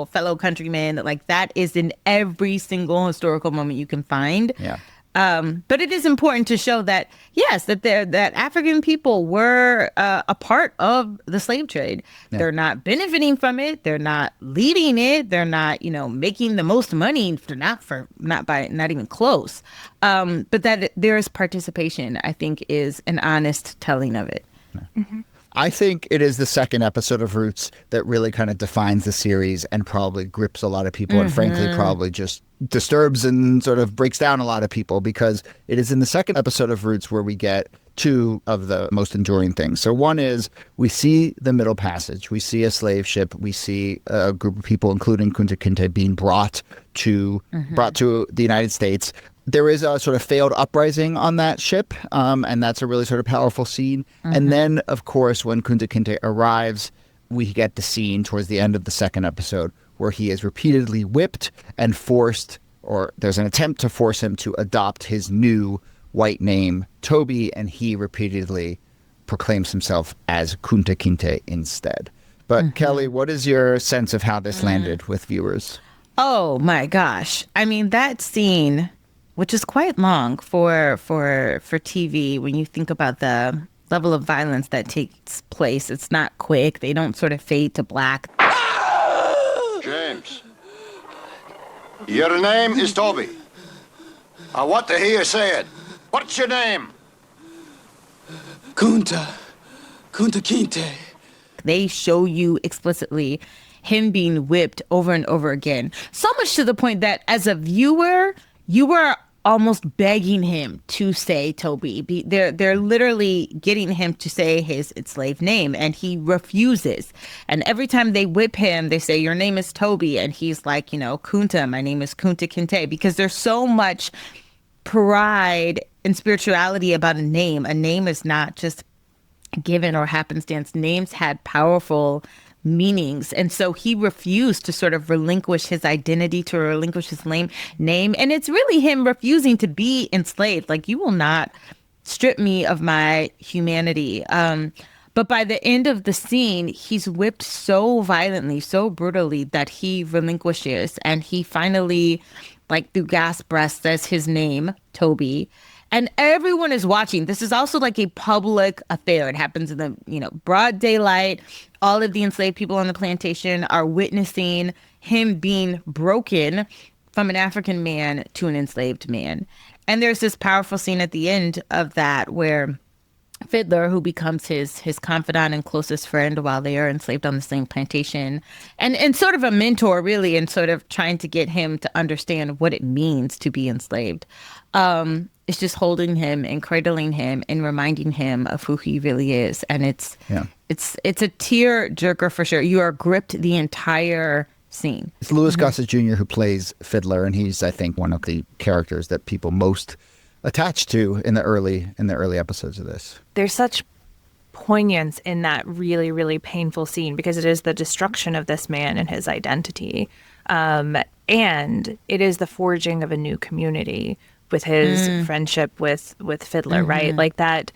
fellow countrymen. Like, that is in every single historical moment you can find. Yeah. But it is important to show that, yes, that African people were a part of the slave trade. Yeah. They're not benefiting from it. They're not leading it. They're not, making the most money. Not even close. But that there is participation, I think, is an honest telling of it. Yeah. I think it is the second episode of Roots that really kind of defines the series and probably grips a lot of people and frankly probably just disturbs and sort of breaks down a lot of people, because it is in the second episode of Roots where we get two of the most enduring things. So one is we see the Middle Passage. We see a slave ship. We see a group of people, including Kunta Kinte, being brought to the United States. There is a sort of failed uprising on that ship, and that's a really sort of powerful scene. And then, of course, when Kunta Kinte arrives, we get the scene towards the end of the second episode where he is repeatedly whipped and forced, or there's an attempt to force him to adopt his new white name, Toby, and he repeatedly proclaims himself as Kunta Kinte instead. But Kelly, what is your sense of how this landed with viewers? Oh my gosh. I mean, that scene, which is quite long for TV, when you think about the level of violence that takes place. It's not quick. They don't sort of fade to black. James, your name is Toby. I want to hear you say it. What's your name? Kunta Kinte. They show you explicitly him being whipped over and over again. So much to the point that as a viewer, you were almost begging him to say Toby. They're literally getting him to say his enslaved name, and he refuses. And every time they whip him, they say, your name is Toby. And he's like, Kunta, my name is Kunta Kinte. Because there's so much pride and spirituality about a name. A name is not just given or happenstance. Names had powerful meanings. And so he refused to sort of relinquish his identity, to relinquish his name. And it's really him refusing to be enslaved. Like, you will not strip me of my humanity. But by the end of the scene, he's whipped so violently, so brutally, that he relinquishes, and he finally, like through gas breath, says his name, Toby. And everyone is watching. This is also like a public affair. It happens in the, broad daylight. All of the enslaved people on the plantation are witnessing him being broken from an African man to an enslaved man. And there's this powerful scene at the end of that where Fiddler, who becomes his confidant and closest friend while they are enslaved on the same plantation, and sort of a mentor, really, and sort of trying to get him to understand what it means to be enslaved. It's just holding him and cradling him and reminding him of who he really is. And it's a tear jerker for sure. You are gripped the entire scene. It's Louis Gossett Jr. who plays Fiddler, and he's, I think, one of the characters that people most attached to in the early episodes of this. There's such poignance in that really, really painful scene, because it is the destruction of this man and his identity. And it is the forging of a new community with his friendship with Fiddler, right? Like that.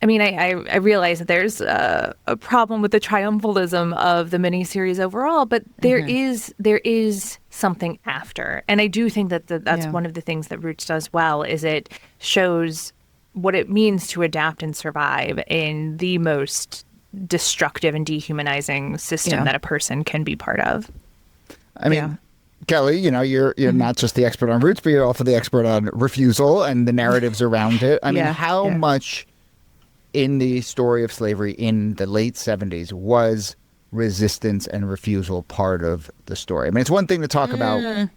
I mean, I realize that there's a problem with the triumphalism of the miniseries overall, but there is something after. And I do think that that's one of the things that Roots does well, is it shows what it means to adapt and survive in the most destructive and dehumanizing system that a person can be part of. I mean, Kelly, you're not just the expert on Roots, but you're also the expert on refusal and the narratives around it. I mean, how much in the story of slavery in the late 70s was resistance and refusal part of the story? I mean, it's one thing to talk about,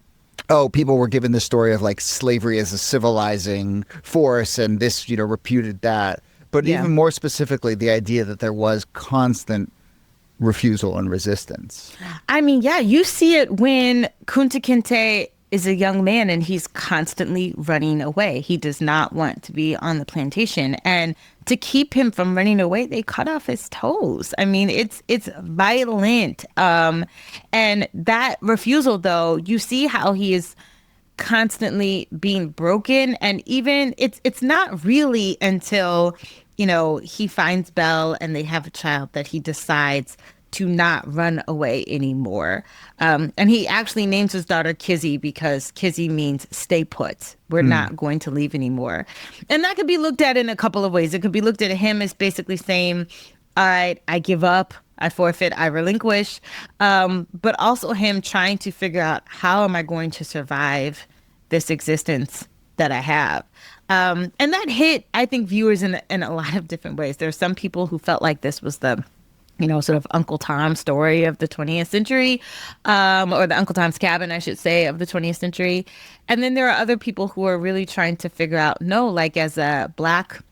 people were given the story of like slavery as a civilizing force, and this, reputed that. But even more specifically, the idea that there was constant refusal and resistance. I mean, you see it when Kunta Kinte is a young man and he's constantly running away. He does not want to be on the plantation. And to keep him from running away, they cut off his toes. I mean, it's violent. And that refusal, though, you see how he is constantly being broken. And even it's not really until, he finds Belle and they have a child that he decides to not run away anymore. And he actually names his daughter Kizzy because Kizzy means stay put. We're not going to leave anymore. And that could be looked at in a couple of ways. It could be looked at him as basically saying, all right, I give up, I forfeit, I relinquish. But also him trying to figure out, how am I going to survive this existence that I have. And that hit, I think, viewers in a lot of different ways. There are some people who felt like this was the sort of Uncle Tom story of the 20th century, or the Uncle Tom's Cabin, I should say, of the 20th century. And then there are other people who are really trying to figure out, no, like as a Black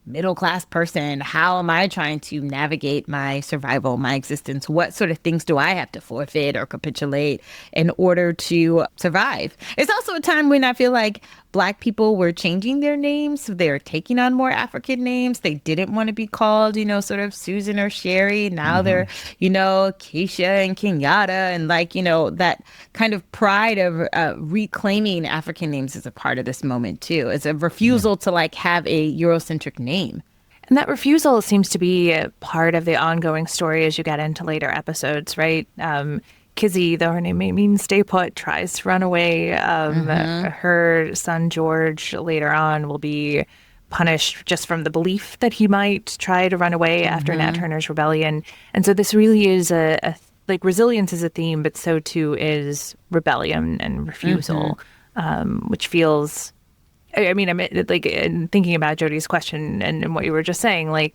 middle-class person, how am I trying to navigate my survival, my existence? What sort of things do I have to forfeit or capitulate in order to survive? It's also a time when I feel like Black people were changing their names. So they were taking on more African names. They didn't want to be called, sort of Susan or Sherry. Now they're, Keisha and Kenyatta. And that kind of pride of reclaiming African names is a part of this moment, too. It's a refusal to have a Eurocentric name. And that refusal seems to be a part of the ongoing story as you get into later episodes, right? Kizzy, though her name may mean stay put, tries to run away. Her son George later on will be punished just from the belief that he might try to run away after Nat Turner's rebellion. And so this really is resilience is a theme, but so too is rebellion and refusal, which feels. I'm in thinking about Jodi's question and what you were just saying,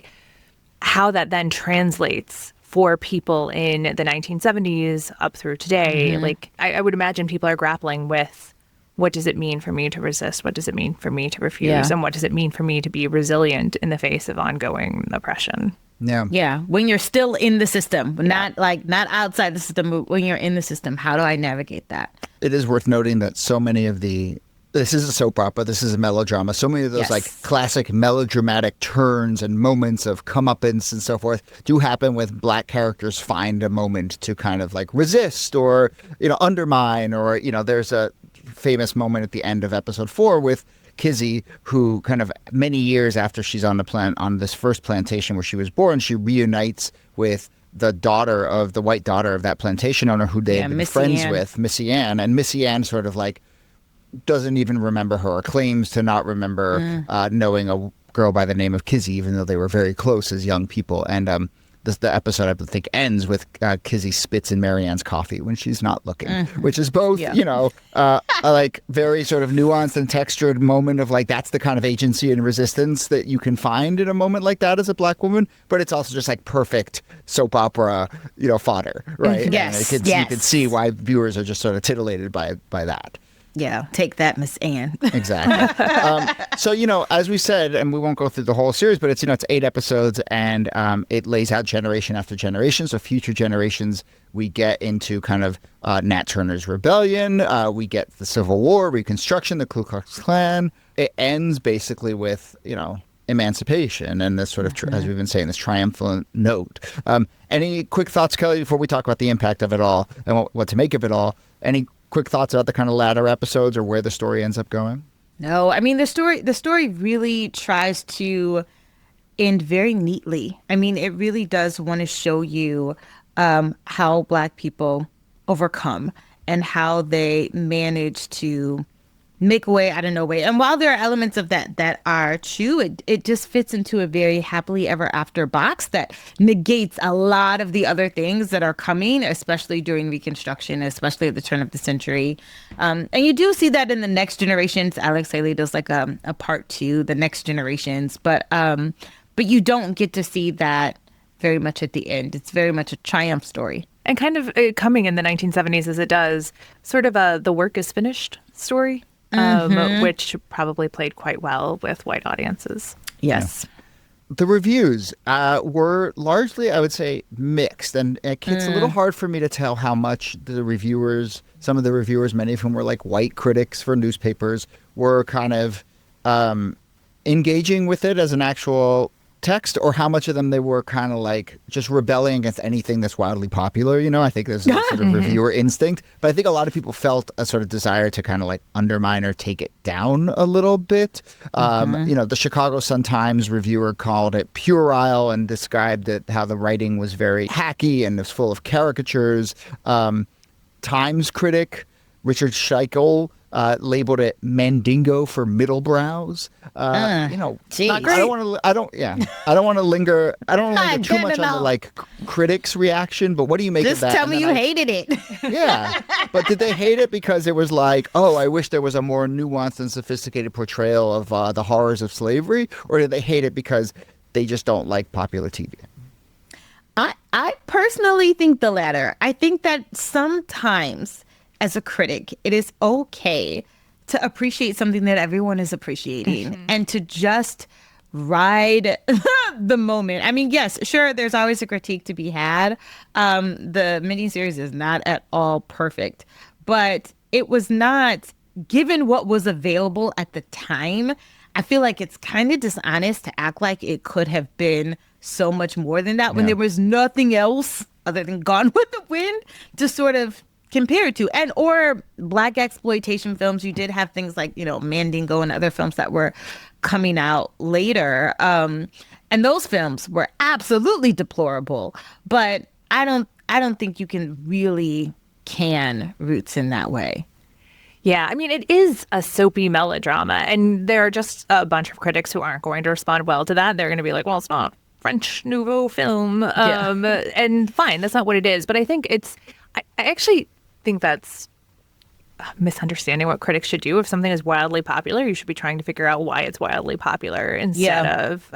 how that then translates for people in the 1970s up through today. I would imagine people are grappling with, what does it mean for me to resist? What does it mean for me to refuse? Yeah. And what does it mean for me to be resilient in the face of ongoing oppression? Yeah. Yeah. When you're still in the system, not outside the system, but when you're in the system, how do I navigate that? It is worth noting that so many of this is a soap opera, this is a melodrama. So many of those classic melodramatic turns and moments of comeuppance and so forth do happen with Black characters find a moment to kind of resist or, undermine, or, there's a famous moment at the end of episode 4 with Kizzy, who kind of many years after she's on this first plantation where she was born, she reunites with the white daughter of that plantation owner who they had been friends with, Missy Ann. And Missy Ann sort of doesn't even remember her, or claims to not remember knowing a girl by the name of Kizzy, even though they were very close as young people. And the episode, I think, ends with Kizzy spits in Marianne's coffee when she's not looking, which is both, a very sort of nuanced and textured moment of that's the kind of agency and resistance that you can find in a moment like that as a Black woman. But it's also just perfect soap opera, fodder, right? Yes, and you can see why viewers are just sort of titillated by that. Yeah, take that, Miss Anne. Exactly. So, as we said, and we won't go through the whole series, but it's 8 episodes, and it lays out generation after generation. So future generations, we get into kind of Nat Turner's rebellion. We get the Civil War, Reconstruction, the Ku Klux Klan. It ends basically with, emancipation and this sort of, as we've been saying, this triumphant note. Any quick thoughts, Kelly, before we talk about the impact of it all and what to make of it all? Any quick thoughts about the kind of latter episodes or where the story ends up going? No, I mean, the story really tries to end very neatly. I mean, it really does want to show you how Black people overcome and how they manage to make a way out of no way. And while there are elements of that are true, it just fits into a very happily ever after box that negates a lot of the other things that are coming, especially during Reconstruction, especially at the turn of the century. And you do see that in the Next Generations. Alex Haley does a part 2, the Next Generations, but you don't get to see that very much at the end. It's very much a triumph story. And kind of coming in the 1970s as it does, sort of the work is finished story. Which probably played quite well with white audiences. Yes. Yeah. The reviews were largely, I would say, mixed. And it's a little hard for me to tell how much some of the reviewers, many of whom were white critics for newspapers, were kind of engaging with it as an actual text, or how much of them they were kind of just rebelling against anything that's wildly popular. I think there's a sort of reviewer instinct, but I think a lot of people felt a sort of desire to kind of undermine or take it down a little bit. The Chicago Sun-Times reviewer called it puerile and described how the writing was very hacky and was full of caricatures. Times critic Richard Scheichel labeled it mandingo for middle brows. Not great. I don't want to. I don't want to linger. I don't want to linger too much on the like critics' reaction. But what do you make of that? Just tell me you hated it. Yeah, but did they hate it because it was like, oh, I wish there was a more nuanced and sophisticated portrayal of the horrors of slavery, or did they hate it because they just don't like popular TV? I personally think the latter. I think that sometimes, as a critic, it is okay to appreciate something that everyone is appreciating and to just ride the moment. I mean, yes, sure, there's always a critique to be had. The miniseries is not at all perfect, but it was not, given what was available at the time, I feel like it's kind of dishonest to act like it could have been so much more than that when there was nothing else other than Gone with the Wind to sort of compare it to. And or Black exploitation films. You did have things like, Mandingo and other films that were coming out later. And those films were absolutely deplorable. But I don't think you can really can Roots in that way. Yeah, I mean, it is a soapy melodrama, and there are just a bunch of critics who aren't going to respond well to that. They're going to be like, well, it's not French Nouveau film. And fine, that's not what it is. But I think I actually think that's misunderstanding what critics should do. If something is wildly popular, you should be trying to figure out why it's wildly popular instead of,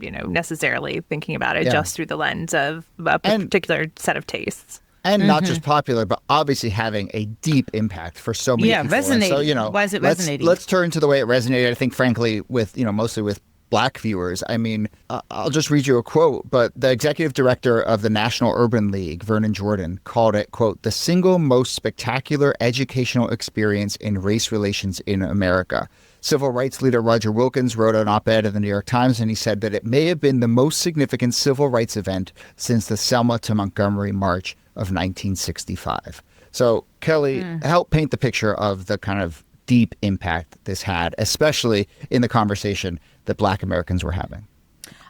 necessarily thinking about it just through the lens of a particular set of tastes. And not just popular, but obviously having a deep impact for so many people. Resonating. So, why is it resonating? Let's turn to the way it resonated, I think, frankly, with, mostly with Black viewers. I mean, I'll just read you a quote, but the executive director of the National Urban League, Vernon Jordan, called it, quote, the single most spectacular educational experience in race relations in America. Civil rights leader Roger Wilkins wrote an op-ed in the New York Times, and he said that it may have been the most significant civil rights event since the Selma to Montgomery March of 1965. So, Kelly, help paint the picture of the kind of deep impact this had, especially in the conversation that Black Americans were having.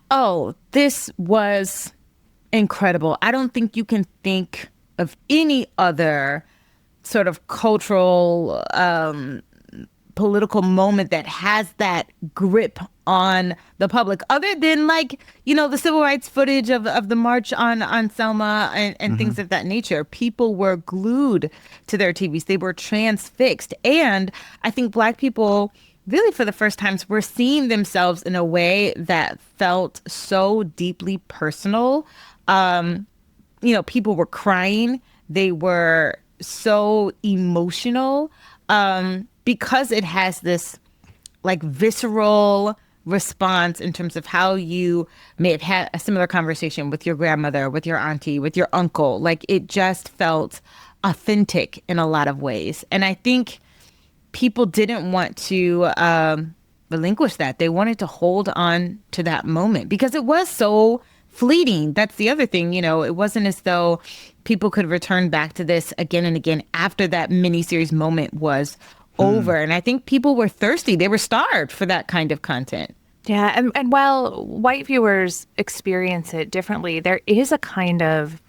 Oh, this was incredible. I don't think you can think of any other sort of cultural, political moment that has that grip on the public, other than the civil rights footage of the march on Selma and things of that nature. People were glued to their TVs. They were transfixed. And I think Black people really for the first times were seeing themselves in a way that felt so deeply personal. People were crying. They were so emotional because it has this visceral response in terms of how you may have had a similar conversation with your grandmother, with your auntie, with your uncle. It just felt authentic in a lot of ways. And I think people didn't want to relinquish that. They wanted to hold on to that moment because it was so fleeting. That's the other thing. It wasn't as though people could return back to this again and again after that miniseries moment was over. And I think people were thirsty. They were starved for that kind of content. Yeah. And while white viewers experience it differently, there is a kind of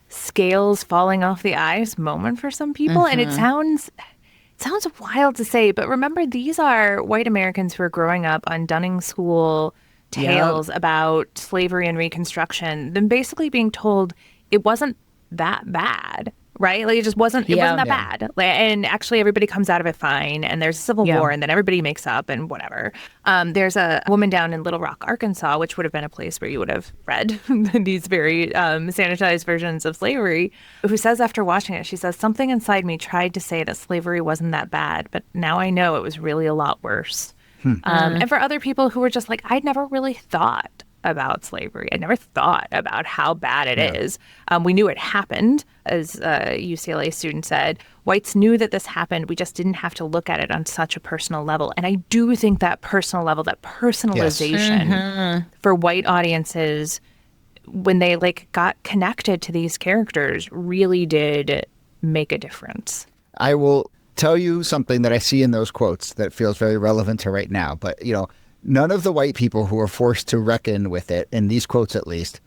scales falling off the eyes moment for some people. And it sounds wild to say, but remember, these are white Americans who are growing up on Dunning School tales about slavery and Reconstruction, then basically being told it wasn't that bad. Right? It just wasn't, it wasn't that bad. And actually everybody comes out of it fine. And there's a civil war and then everybody makes up and whatever. There's a woman down in Little Rock, Arkansas, which would have been a place where you would have read these very sanitized versions of slavery, who says after watching it, she says, something inside me tried to say that slavery wasn't that bad, but now I know it was really a lot worse. And for other people who were just like, I'd never really thought about slavery. I never thought about how bad it is. We knew it happened, as a UCLA student said. Whites knew that this happened. We just didn't have to look at it on such a personal level. And I do think that personal level, that personalization for white audiences, when they got connected to these characters, really did make a difference. I will tell you something that I see in those quotes that feels very relevant to right now. But, none of the white people who are forced to reckon with it, in these quotes at least,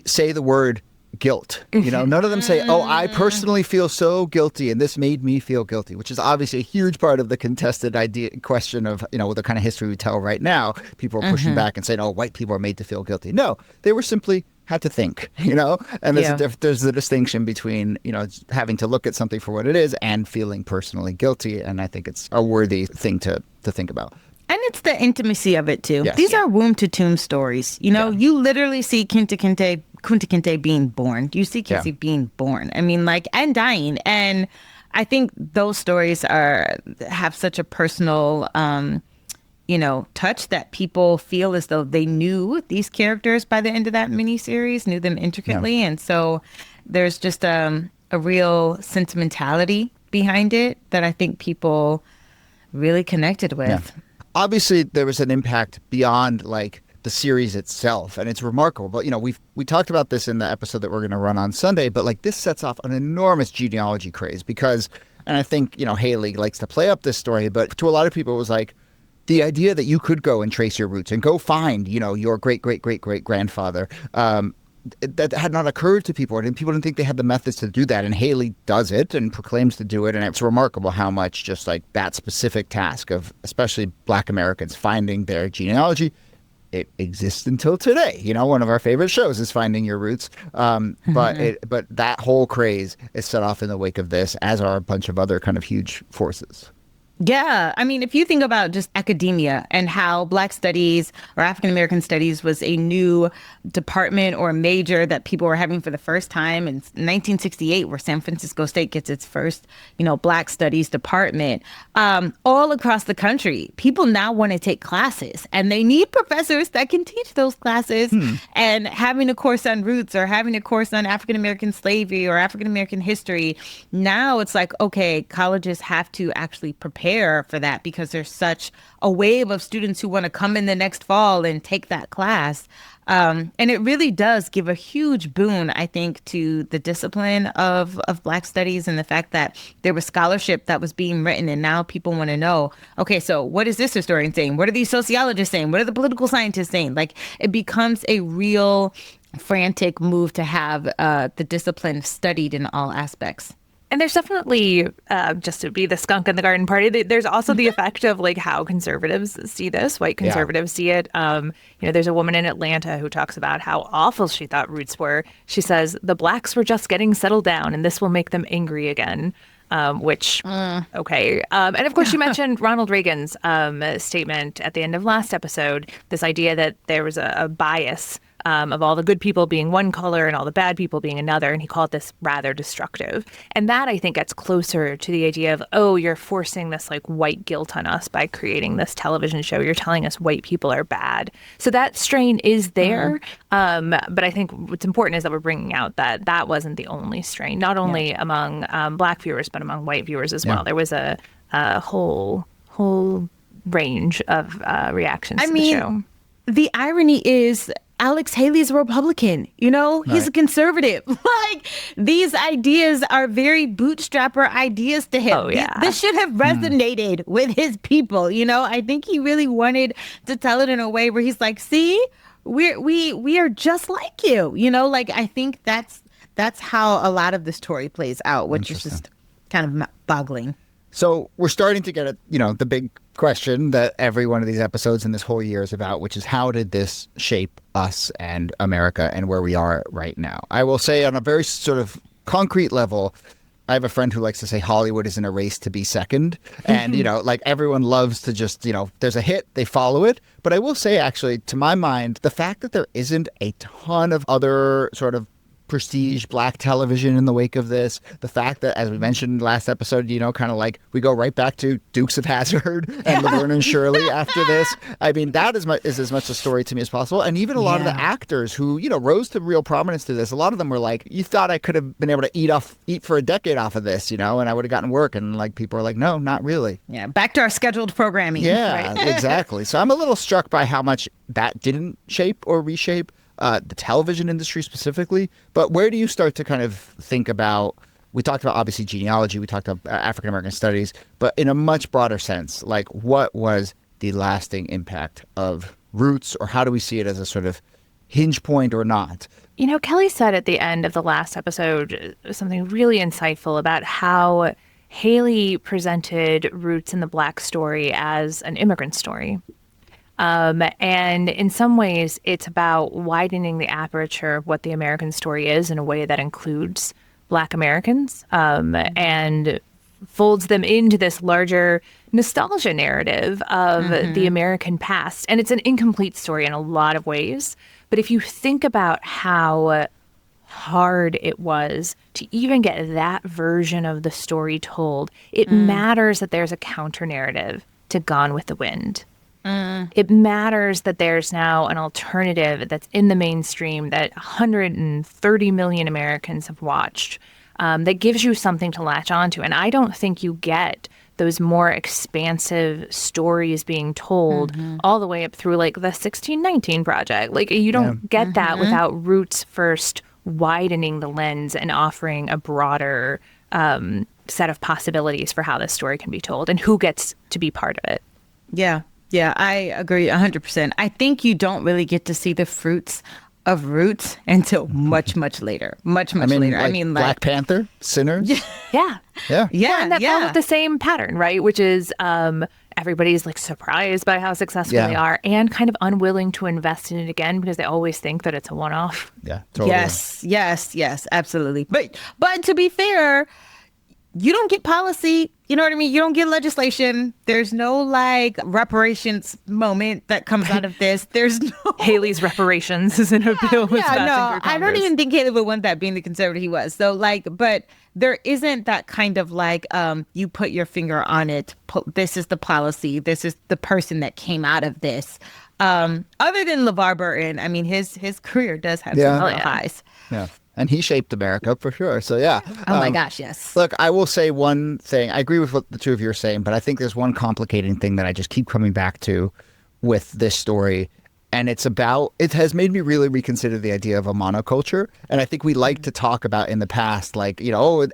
say the word guilt. None of them say, oh, I personally feel so guilty and this made me feel guilty, which is obviously a huge part of the contested question of, with the kind of history we tell right now. People are pushing back and saying, oh, white people are made to feel guilty. No, they were simply had to think, and there's a distinction between, having to look at something for what it is and feeling personally guilty. And I think it's a worthy thing to think about. And it's the intimacy of it, too. Yes. These are womb to tomb stories. You literally see Kunta Kinte being born. You see Casey being born. I mean, and dying. And I think those stories have such a personal, touch that people feel as though they knew these characters by the end of that miniseries, knew them intricately. Yeah. And so there's just a real sentimentality behind it that I think people really connected with. Yeah. Obviously, there was an impact beyond the series itself, and it's remarkable. But we talked about this in the episode that we're going to run on Sunday. But this sets off an enormous genealogy craze because, and I think Haley likes to play up this story, but to a lot of people it was the idea that you could go and trace your roots and go find your great great great great grandfather. That had not occurred to people, and people didn't think they had the methods to do that. And Haley does it and proclaims to do it, and it's remarkable how much just that specific task of especially Black Americans finding their genealogy, it exists until today. One of our favorite shows is Finding Your Roots, but that whole craze is set off in the wake of this, as are a bunch of other kind of huge forces. Yeah. I mean, if you think about just academia and how Black studies or African American studies was a new department or major that people were having for the first time in 1968, where San Francisco State gets its first, Black studies department, all across the country, people now want to take classes and they need professors that can teach those classes. And having a course on roots or having a course on African American slavery or African American history, now it's okay, colleges have to actually prepare for that because there's such a wave of students who want to come in the next fall and take that class. And it really does give a huge boon, I think, to the discipline of Black studies and the fact that there was scholarship that was being written. And now people want to know, okay, so what is this historian saying? What are these sociologists saying? What are the political scientists saying? It becomes a real frantic move to have the discipline studied in all aspects. And there's definitely, just to be the skunk in the garden party, there's also the effect of how conservatives see this, white conservatives see it. There's a woman in Atlanta who talks about how awful she thought Roots were. She says, the Blacks were just getting settled down and this will make them angry again. Okay. And of course, you mentioned Ronald Reagan's statement at the end of last episode, this idea that there was a bias of all the good people being one color and all the bad people being another. And he called this rather destructive. And that, I think, gets closer to the idea of, oh, you're forcing this white guilt on us by creating this television show. You're telling us white people are bad. So that strain is there. But I think what's important is that we're bringing out that that wasn't the only strain, not only among Black viewers, but among white viewers as well. There was a whole range of reactions to the show. The irony is Alex Haley's a Republican, he's a conservative. These ideas are very bootstrapper ideas to him. Oh, yeah. This should have resonated with his people. I think he really wanted to tell it in a way where he's see, we are just like you, I think that's how a lot of the story plays out, which is just kind of boggling. So we're starting to get at, the big question that every one of these episodes in this whole year is about, which is how did this shape us and America and where we are right now? I will say on a very sort of concrete level, I have a friend who likes to say Hollywood is in a race to be second. And, everyone loves to just, there's a hit, they follow it. But I will say, actually, to my mind, the fact that there isn't a ton of other sort of prestige Black television in the wake of this, the fact that, as we mentioned last episode, kind of we go right back to Dukes of Hazzard and Laverne and Shirley after this. I mean, that is as much a story to me as possible. And even a lot of the actors who, rose to real prominence to this, a lot of them were you thought I could have been able to eat for a decade off of this, and I would have gotten work. And people are no, not really. Yeah, back to our scheduled programming. Yeah, right? Exactly. So I'm a little struck by how much that didn't shape or reshape the television industry specifically. But where do you start to kind of think about, we talked about obviously genealogy, we talked about African-American studies, but in a much broader sense, what was the lasting impact of Roots, or how do we see it as a sort of hinge point or not You know, Kelly said at the end of the last episode something really insightful about how Haley presented Roots in the Black story as an immigrant story. And in some ways, it's about widening the aperture of what the American story is in a way that includes Black Americans and folds them into this larger nostalgia narrative of the American past. And it's an incomplete story in a lot of ways. But if you think about how hard it was to even get that version of the story told, it matters that there's a counter narrative to Gone with the Wind. It matters that there's now an alternative that's in the mainstream that 130 million Americans have watched that gives you something to latch onto. And I don't think you get those more expansive stories being told all the way up through like the 1619 Project. Like you don't get that without Roots first widening the lens and offering a broader set of possibilities for how this story can be told and who gets to be part of it. Yeah, I agree 100%. I think you don't really get to see the fruits of Roots until much later. Much later. Like Black Panther, Sinners. Yeah. Yeah. And that followed the same pattern, right? Which is everybody's like surprised by how successful they are and kind of unwilling to invest in it again because they always think that it's a one-off. Yeah, totally. Yes, absolutely. But to be fair, you don't get policy, you know what I mean? You don't get legislation. There's no like reparations moment that comes out of this. There's no Haley's reparations is in a bill with passing through Congress. I don't even think Haley would want that being the conservative he was. So like, but there isn't that kind of like, you put your finger on it. This is the policy. This is the person that came out of this. Other than LeVar Burton, I mean, his career does have some real highs. Yeah. And he shaped America for sure. So, yeah. Oh, my gosh, yes. Look, I will say one thing. I agree with what the two of you are saying, but I think there's one complicating thing that I just keep coming back to with this story. And it has made me really reconsider the idea of a monoculture. And I think we like to talk about in the past, like,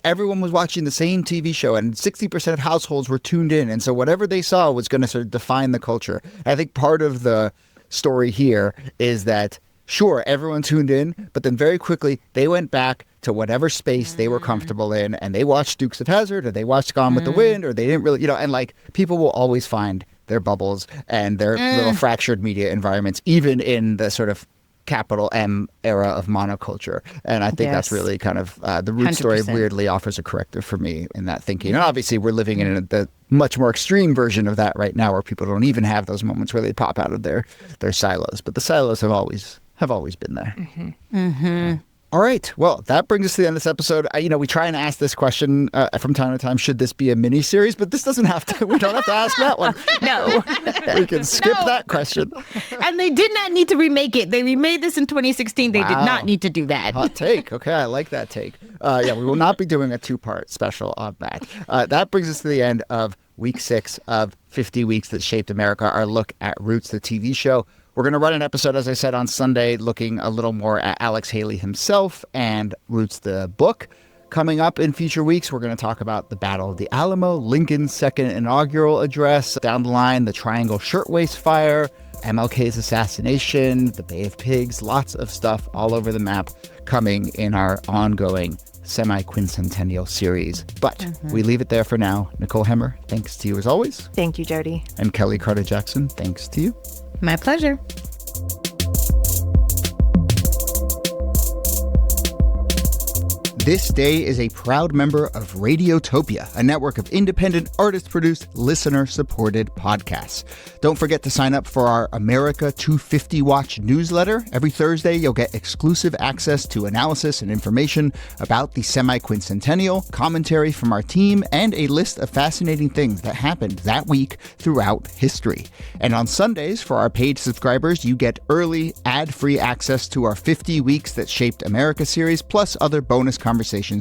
everyone was watching the same TV show and 60% of households were tuned in. And so whatever they saw was going to sort of define the culture. I think part of the story here is that sure, everyone tuned in, but then very quickly they went back to whatever space they were comfortable in and they watched Dukes of Hazzard or they watched Gone with the Wind or they didn't really, and like people will always find their bubbles and their little fractured media environments, even in the sort of capital M era of monoculture. And I think that's really kind of the Roots story weirdly offers a corrective for me in that thinking. And obviously we're living in the much more extreme version of that right now where people don't even have those moments where they pop out of their silos. But the silos have always been there. All right. Well, that brings us to the end of this episode. We try and ask this question from time to time, should this be a mini-series? But this doesn't have to. We don't have to ask that one. No. We can skip that question. And they did not need to remake it. They remade this in 2016. They did not need to do that. Hot take. Okay, I like that take. We will not be doing a two-part special on that. That brings us to the end of week 6 of 50 Weeks That Shaped America, our look at Roots, the TV show. We're going to run an episode, as I said, on Sunday, looking a little more at Alex Haley himself and Roots, the book. Coming up in future weeks, we're going to talk about the Battle of the Alamo, Lincoln's second inaugural address, down the line, the Triangle Shirtwaist Fire, MLK's assassination, the Bay of Pigs, lots of stuff all over the map coming in our ongoing semi-quincentennial series. But we leave it there for now. Nicole Hemmer, thanks to you as always. Thank you, Jody. And Kelly Carter-Jackson, thanks to you. My pleasure. This Day is a proud member of Radiotopia, a network of independent, artist-produced, listener-supported podcasts. Don't forget to sign up for our America 250 Watch newsletter. Every Thursday, you'll get exclusive access to analysis and information about the semi-quincentennial, commentary from our team, and a list of fascinating things that happened that week throughout history. And on Sundays, for our paid subscribers, you get early, ad-free access to our 50 Weeks That Shaped America series, plus other bonus conversations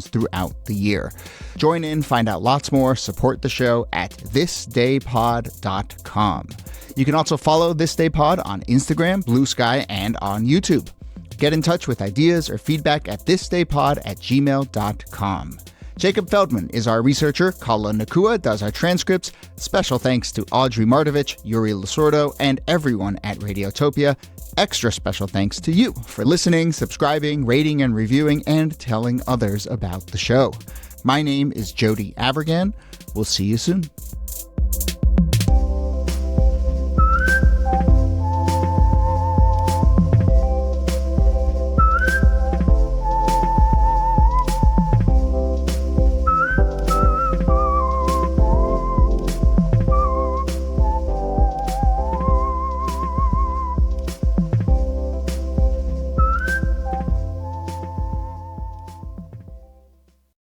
throughout the year. Join in, find out lots more, support the show at thisdaypod.com. You can also follow This Day Pod on Instagram, Blue Sky, and on YouTube. Get in touch with ideas or feedback at thisdaypod@gmail.com. Jacob Feldman is our researcher. Kala Nakua does our transcripts. Special thanks to Audrey Martovich, Yuri Lasordo, and everyone at Radiotopia. Extra special thanks to you for listening, subscribing, rating and reviewing, and telling others about the show. My name is Jody Abergan. We'll see you soon.